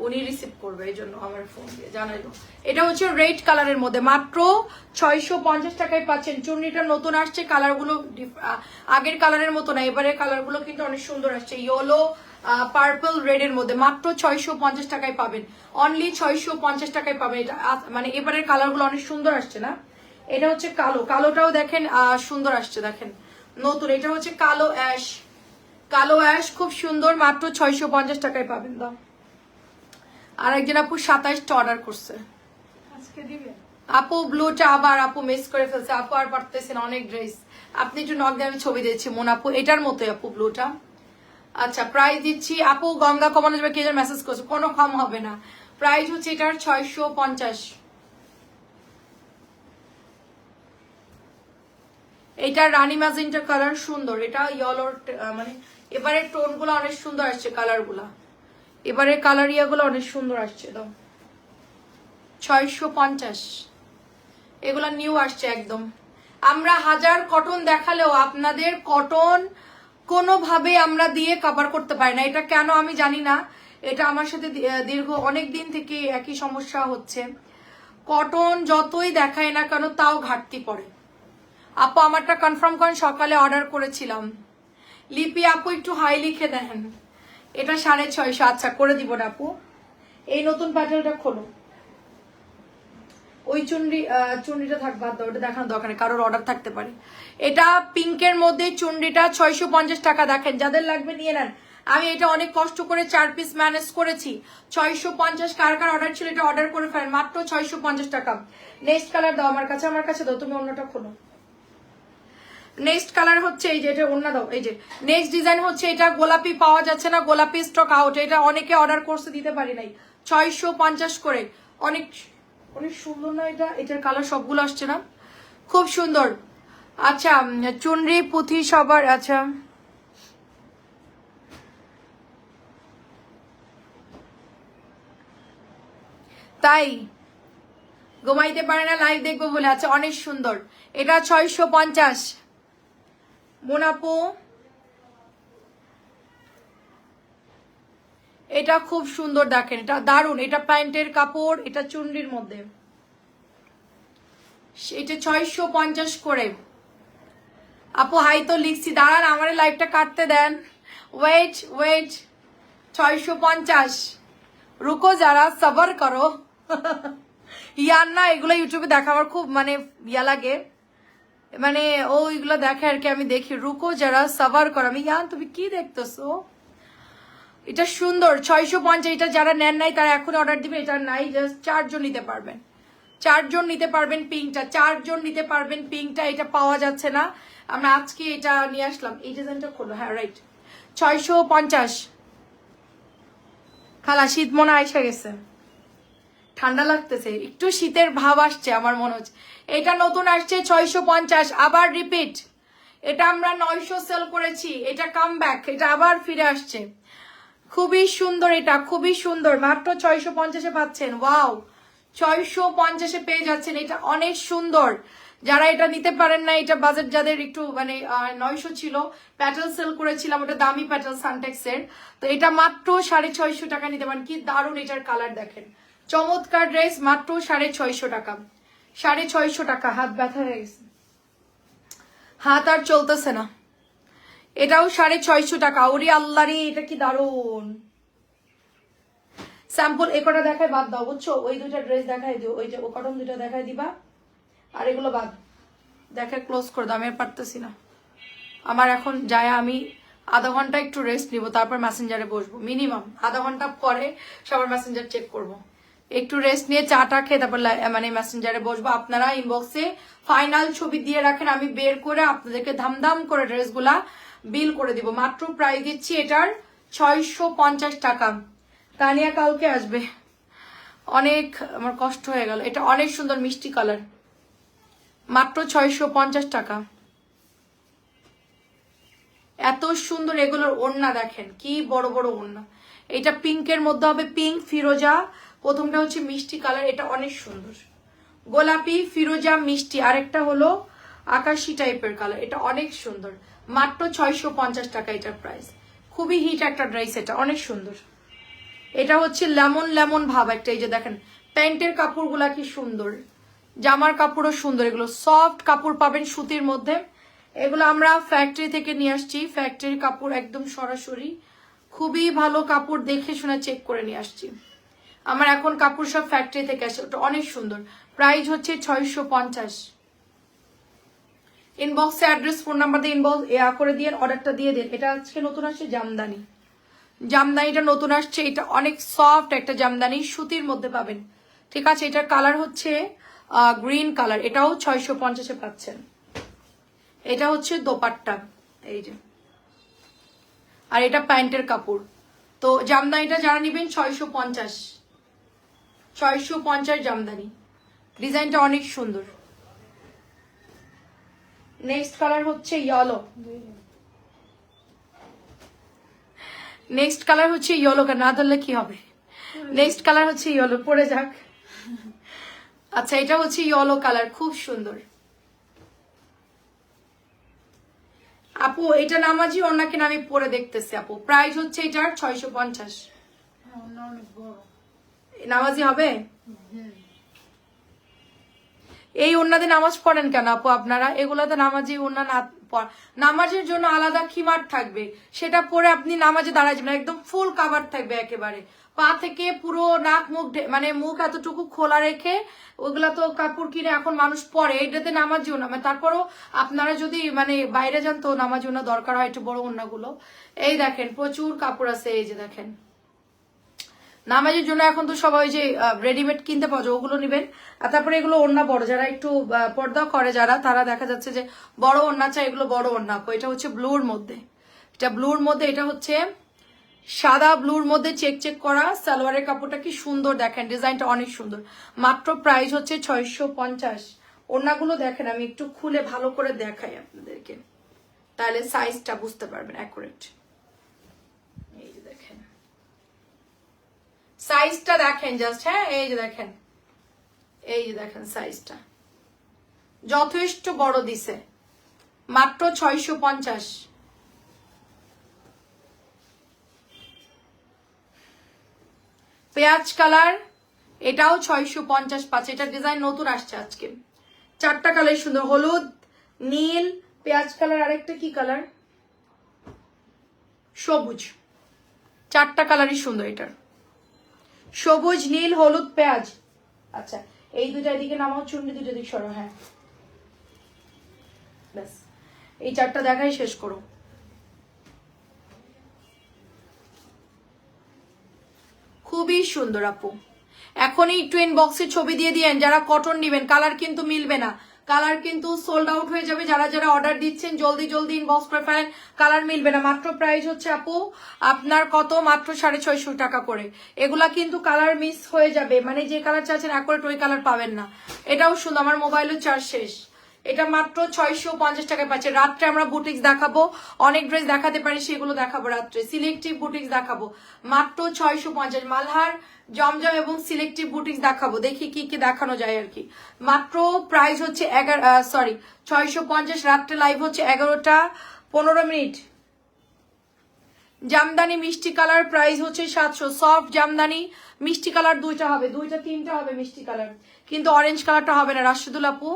উনি রিসিভ করবে, এই জন্য আমার ফোন দিয়ে জানাইলো। এটা হচ্ছে রেড কালারের মধ্যে মাত্র 650 টাকায় পাচ্ছেন। চুন্নিটা নতুন আসছে, কালারগুলো আগের কালারের মতো না, এবারের কালারগুলো কিন্তু অনেক সুন্দর আসছে, ইয়েলো পার্পল রেড এর মধ্যে মাত্র 650 টাকায় পাবেন, অনলি 650 টাকায় পাবেন। এটা মানে এবারের কালারগুলো অনেক সুন্দর আসছে না। এটা হচ্ছে কালো, কালোটাও দেখেন সুন্দর আসছে, দেখেন নতুন। এটা হচ্ছে কালো অ্যাশ, কালো অ্যাশ খুব সুন্দর, মাত্র 650 টাকায় পাবেন। দাও আর একজন আপু 27টা অর্ডার করছে, আজকে দিবেন। আপু ব্লুটা আবার আপু মিস করে ফেলছে, আপু আর পারতেছেন, অনেক ড্রেস। আপনি একটু নক দিয়ে আমি ছবি দিয়েছি মন আপু, এটার মতোই আপু ব্লুটা। আচ্ছা প্রাইস দিচ্ছি আপু, গঙ্গা কমানো যাবে, কে যেন মেসেজ করছে, কোনো কম হবে না। প্রাইস হচ্ছে এটার 650। এটা রানী ম্যাজেন্টা কালার সুন্দর, এটা ইয়েলোর মানে এবারে টোন গুলো অনেক সুন্দর আসছে, কালার গুলা এবারে কালার ইয়াগুলো অনেক সুন্দর আসছে। দাও 650, এগুলা নিউ আসছে একদম। আমরা হাজার কটন দেখালেও আপনাদের কটন কোনোভাবে আমরা দিয়ে কভার করতে পারি না। এটা কেন আমি জানি না, এটা আমার সাথে দীর্ঘ অনেক দিন থেকে একই সমস্যা হচ্ছে। কটন যতই দেখায় না কেন তাও ঘাটতি পড়ে। আপু আমারটা কনফার্ম করেন, সকালে অর্ডার করেছিলাম। লিপি আপু একটু হাই লিখে দেন। এটা 650। আচ্ছা করে দিব না আপু। এই নতুন প্যাটার্নটা খোলো। ওই চুনরিটা থাক, বাদ দাও, ওটা দেখানোর দরকার নেই, কারোর অর্ডার থাকতে পারে। এটা পিঙ্কের মধ্যে চুনরিটা 650 টাকা। দেখেন যাদের লাগবে নিয়ে নেন। আমি এটা অনেক কষ্ট করে 4 পিস ম্যানেজ করেছি। 650 কার কার অর্ডার ছিল এটা অর্ডার করে ফেলেন, মাত্র 650 টাকা। নেক্সট কালার দাও আমার কাছে দাও, তুমি অন্যটা খোলো। নেক্সট কালার হচ্ছে এই যে, এটা অন্য দাও। এই যে নেক্সট ডিজাইন হচ্ছে এটা, গোলাপি পাওয়া যাচ্ছে না, গোলাপি স্টক আউট। এটা অনেকে অর্ডার করতে দিতে পারি নাই। 650 করে। অনেক অনেক সুন্দর না এটা? এটার কালার সবগুলো আসছে না, খুব সুন্দর। আচ্ছা চুনরি পুঁথি সবার। আচ্ছা তাই ঘুমাইতে পারে না লাইভ দেখবো বলে। আচ্ছা অনেক সুন্দর। এটা 650 মোনাপু। এটা খুব সুন্দর, দেখেন এটা দারুন। এটা প্যান্টের কাপড়, এটা চুনরির মধ্যে। এটা 650 করে। আপু হাই তো লিখছি, দাঁড়ান আমার লাইভটা কাটতে দেন। ওয়েট 650। রুকো যারা, সবার করো। ইয়ার না, এগুলো ইউটিউবে দেখা আমার খুব মানে ইয়া লাগে, মানে ও এগুলো দেখে আর কি, আমি দেখি। রুকো যারা, সবার করো। আমি ইয়ান তুমি কি দেখতেছো? এটা সুন্দর 650। এটা যারা নেন নাই তারা এখন অর্ডার দিবেন। এটা নাই, জাস্ট 4 জন নিতে পারবেন। 4 জন নিতে পারবেন পিঙ্কটা, 4 জন নিতে পারবেন পিঙ্কটা। এটা পাওয়া যাচ্ছে না, আমরা আজকে এটা নিয়ে আসলাম। এই ডিজাইনটা খোলো। হ্যাঁ রাইট, 650। খালা শীত মনে আইসা গেছে, ঠান্ডা লাগতেছে, একটু শীতের ভাব আসছে আমার মনে হচ্ছে। এটা নতুন আসছে 650। আবার রিপিট, এটা আমরা 900 সেল করেছি, এটা কাম ব্যাক, এটা আবার ফিরে আসছে। খুবই সুন্দর, এটা খুবই সুন্দর। মাত্র 650-এ পাচ্ছেন। ওয়াও, 650-এ পেয়ে যাচ্ছেন। এটা অনেক সুন্দর। যারা এটা নিতে পারেন না, এটা বাজেট যাদের একটু মানে 900 ছিল, প্যাটেল সেল করেছিলাম, ওটা দামি প্যাটেল সানটেক্সের। তো এটা মাত্র 650 টাকা নিতে পারেন। কি দারুণ এটার কালার দেখেন, চমৎকার ড্রেস। মাত্র 650 টাকা। 650 টাকা। হাত ব্যথা হয়ে গেছে, হাত আর চলতেছে না। এটাও 650 টাকা। ওরে আল্লাহ রে, এটা কি দারুন। স্যাম্পল এ কটা দেখায়, বাদ দাও বুঝছো। ওই দুইটা ড্রেস দেখাই দিও, ওই যে ও কটন দুইটা দেখাই দিবা, আর এগুলো বাদ দেখে ক্লোজ করে দাও। আমি আর পারতেছি না। আমার এখন যায়, আমি আধা ঘন্টা একটু রেস্ট নিব, তারপর মেসেঞ্জারে বসবো। মিনিমাম আধা ঘন্টা পরে সবার মেসেঞ্জার চেক করব। একটু রেস্ট নিয়ে চাটা খেয়ে তারপর মানে মেসেঞ্জারে বসবো। আপনারা ইনবক্সে ফাইনাল ছবি দিয়ে রাখেন, আমি বের করে আপনাদেরকে ধামধাম করে ড্রেসগুলা বিল করে দিব। মাত্র প্রাইস দিচ্ছি এটার 650 টাকা। তানিয়া কালকে আসবে, অনেক আমার কষ্ট হয়ে গেল। এটা অনেক সুন্দর মিষ্টি কালার, মাত্র 650 টাকা। এত সুন্দর এগুলোর ওড়না দেখেন, কি বড় বড় ওড়না। এটা পিঙ্কের মধ্যে হবে, পিঙ্ক ফিরোজা। প্রথমটা হচ্ছে মিষ্টি কালার, এটা অনেক সুন্দর। গোলাপি ফিরোজা মিষ্টি, আরেকটা হলো আকাশি টাইপের কালার। এটা অনেক সুন্দর। মাত্র 650 টাকা এটার প্রাইস। খুবই হিট একটা ড্রেস, এটা অনেক সুন্দর। এটা হচ্ছে লেমন লেমন ভাব একটা। এই যে দেখেন প্যান্টের কাপড়গুলা কি সুন্দর, জামার কাপড়ও সুন্দর। এগুলো সফট কাপড় পাবেন সুতির মধ্যে। এগুলো আমরা ফ্যাক্টরি থেকে নিয়ে আসছি, ফ্যাক্টরির কাপড় একদম সরাসরি। খুবই ভালো কাপড়, দেখে শুনে চেক করে নিয়ে আসছি। আমার এখন কাপড় সব ফ্যাক্টরি থেকে আসে, ওটা অনেক সুন্দর। প্রাইস হচ্ছে 650। ইনবক্সে অ্যাড্রেস ফোন নাম্বার দিয়ে ইনবক্স করে দিয়ে অর্ডারটা দিয়ে দিন। এটা আজকে নতুন আসছে জামদানি, জামদানিটা নতুন আসছে। এটা অনেক সফট একটা জামদানি, সুতির মধ্যে পাবেন। ঠিক আছে, এটার কালার হচ্ছে গ্রিন কালার। এটাও 650-এ পাচ্ছেন। এটা হচ্ছে দোপাট্টা, এই যে, আর এটা প্যান্টের কাপড়। তো জামদানিটা যারা নিবেন 650 জামদানি। ডিজাইনটা অনেক সুন্দর। নেক্সট কালার হচ্ছে ইয়েলো। নেক্সট কালার হচ্ছে ইয়েলো। না ধরলে কি হবে? নেক্সট কালার হচ্ছে ইয়েলো, পরে যাক। আচ্ছা এটা হচ্ছে ইয়েলো কালার, খুব সুন্দর। আপু এটা নামাজি ওড়না কিনা আমি পরে দেখতেছি আপু। প্রাইস হচ্ছে এটার 650। হ্যাঁ, অন্য অনেক বড়। নামাজি হবে? হুম। এই ওড়নাতে নামাজ পড়েন কেন আপু আপনারা? এগুলাতে নামাজি ওড়না না নামাজের জন্য আলাদা খিমার থাকবে, সেটা পরে আপনি নামাজে দাঁড়ায় যাবেন, একদম ফুল কাভার থাকবে একেবারে পা থেকে পুরো নাক মুখ মানে মুখ এতটুকু খোলা রেখে। ওগুলা তো কাপড় কিনে এখন মানুষ পরে, এটাতে নামাজি ওড়না মানে তারপরও আপনারা যদি মানে বাইরে যান তো নামাজি ওড়না দরকার হয়, একটু বড় ওড়নাগুলো। এই দেখেন প্রচুর কাপড় আছে, এই যে দেখেন নামাজের জন্য এখন তো সবাই যে রেডিমেড কিনতে পাওয়া যায় ওগুলো নেবেন। আর তারপরে এগুলো ওড়না বড়, যারা একটু পর্দা করে যারা, তারা দেখা যাচ্ছে যে বড় ওড়না চাই, এগুলো বড় ওড়না। এটা হচ্ছে ব্লুর মধ্যে, এটা ব্লুর মধ্যে, এটা হচ্ছে সাদা ব্লুর মধ্যে চেক চেক করা সালোয়ারের কাপড়টা কি সুন্দর দেখেন, ডিজাইনটা অনেক সুন্দর। মাত্র প্রাইস হচ্ছে 650। ওড়নাগুলো দেখেন, আমি একটু খুলে ভালো করে দেখাই আপনাদেরকে, তাহলে সাইজটা বুঝতে পারবেন অ্যাকুরেট। এই যে দেখেন সাইজটা দেখেন জাস্ট, হ্যাঁ এই যে দেখেন, এই যে দেখেন সাইজটা যথেষ্ট বড় দিছে, মাত্র 650। পেঁয়াজ কালার, এটাও 650 পাচ্ছে। এটা ডিজাইন নতুন আসছে আজকে, 4টা কালার সুন্দর, হলুদ, নীল, পেঁয়াজ কালার, আরেকটা কি কালার, সবুজ। 4টা কালারই সুন্দর এটার, সবুজ, নীল, হলুদ, পেঁয়াজ। আচ্ছা এই দুইটা এদিকে নামাও, চুন্ডি দুটো দিক সরো, হ্যাঁ ব্যাস এই 4টা দেখাই শেষ করো। খুবই সুন্দর আপু, এখনই একটু ইনবক্সে ছবি দিয়ে দিয়েন যারা কটন নেবেন। কালার কিন্তু মিলবে না, কালার কিন্তু সোল্ড আউট হয়ে যাবে। যারা যারা অর্ডার দিচ্ছেন জলদি জলদি ইনবক্স করে ফেলেন, কালার মিলবে না। মাত্র প্রাইস হচ্ছে আপু আপনার কত, মাত্র 650 টাকা করে। এগুলা কিন্তু কালার মিস হয়ে যাবে, মানে যে কালার চাচ্ছেন অ্যাকুরেট ওই কালার পাবেন না। এটাও সুন্দর, আমার মোবাইলের চার্জ শেষ। এটা মাত্র 650 টাকায় পাচ্ছে। রাত্রে আমরা বুটিক্স দেখাবো, অনেক ড্রেস দেখাতে পারি, সেগুলো দেখাবো রাত্রে। সিলেক্টিভ বুটিক্স দেখাবো মাত্র 650। মালহার, জমজম এবং সিলেক্টিভ বুটিক্স দেখাবো, দেখি কি কি দেখানো যায় আর কি। মাত্র প্রাইস হচ্ছে 650। রাত্রে লাইভ হচ্ছে 11টা 15 মিনিট। জামদানি মিষ্টি কালার প্রাইস হচ্ছে 700। সফট জামদানি মিষ্টি কালার দুইটা হবে, দুইটা তিনটা হবে মিষ্টি কালার, কিন্তু অরেঞ্জ কালারটা হবে না। রাশেদুল আপু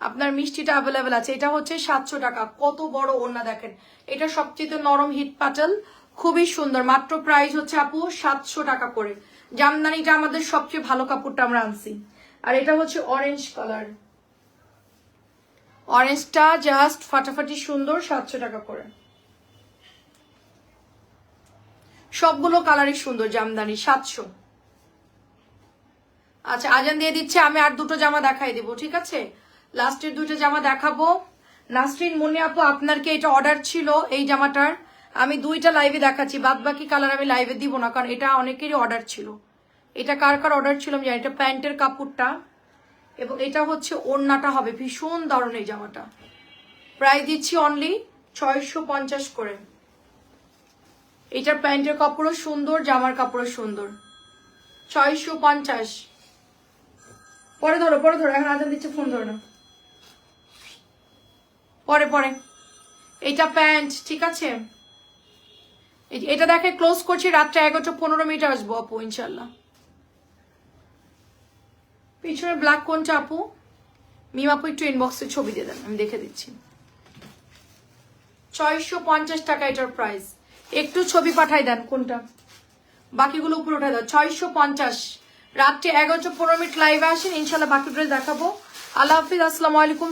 আপনার মিষ্টিটা অ্যাভেলেবেল আছে। এটা হচ্ছে 700 টাকা। কত বড় ওড়না দেখেন, এটা সবচেয়ে নরম হিট পাটাল, খুবই সুন্দর। মাত্র প্রাইস হচ্ছে আপু 700 টাকা করে। জামদানিটা আমাদের সবচেয়ে ভালো কাপড়টা আমরা আনছি। আর এটা হচ্ছে অরেঞ্জ কালার, অরেঞ্জটা জাস্ট ফাটাফাটি সুন্দর, 700 টাকা করে। সবগুলো কালারই সুন্দর, জামদানি 700। আচ্ছা আজান দিয়ে দিচ্ছে, আমি আর দুটো জামা দেখাই দিব, ঠিক আছে? লাস্টের দুটো জামা দেখাবো। নাসরিন মুন্নি আপু আপনার কি এটা অর্ডার ছিল? এই জামাটার আমি দুইটা লাইভে দেখাচ্ছি, বাদ বাকি কালার আমি লাইভে দিব না, কারণ এটা অনেকেরই অর্ডার ছিল। এটা কার কার অর্ডার ছিল আমি জানি। এটা প্যান্টের কাপড়টা এবং এটা হচ্ছে ওড়নাটা হবে ভীষণ দারুণ। এই জামাটা প্রাইস দিচ্ছি অনলি 650 করে। এটার প্যান্টের কাপড়ও সুন্দর, জামার কাপড়ও সুন্দর, 650। পরে ধরো পরে ধরো, এখন আজান দিচ্ছে, ফোন ধরো না, পরে পরে। এটা প্যান্ট, ঠিক আছে? এটা দেখে ক্লোজ করছি, রাত্রে 11টা 15 মিনিট আসবো আপু ইনশাল্লাহ। পিছনে ব্ল্যাক কোনটা আপু? মিম আপু একটু ইনবক্সে ছবি দিয়ে দেন, আমি দেখে দিচ্ছি। 650 টাকা এটার প্রাইস। একটু ছবি পাঠাই দেন কোনটা, বাকিগুলো উপরে উঠাই দাও। 650। রাত্রে 11টা 15 মিনিট লাইভে আসেন, ইনশাল্লাহ বাকি ড্রেস দেখাবো। আল্লাহ হাফিজ, আসসালামু আলাইকুম।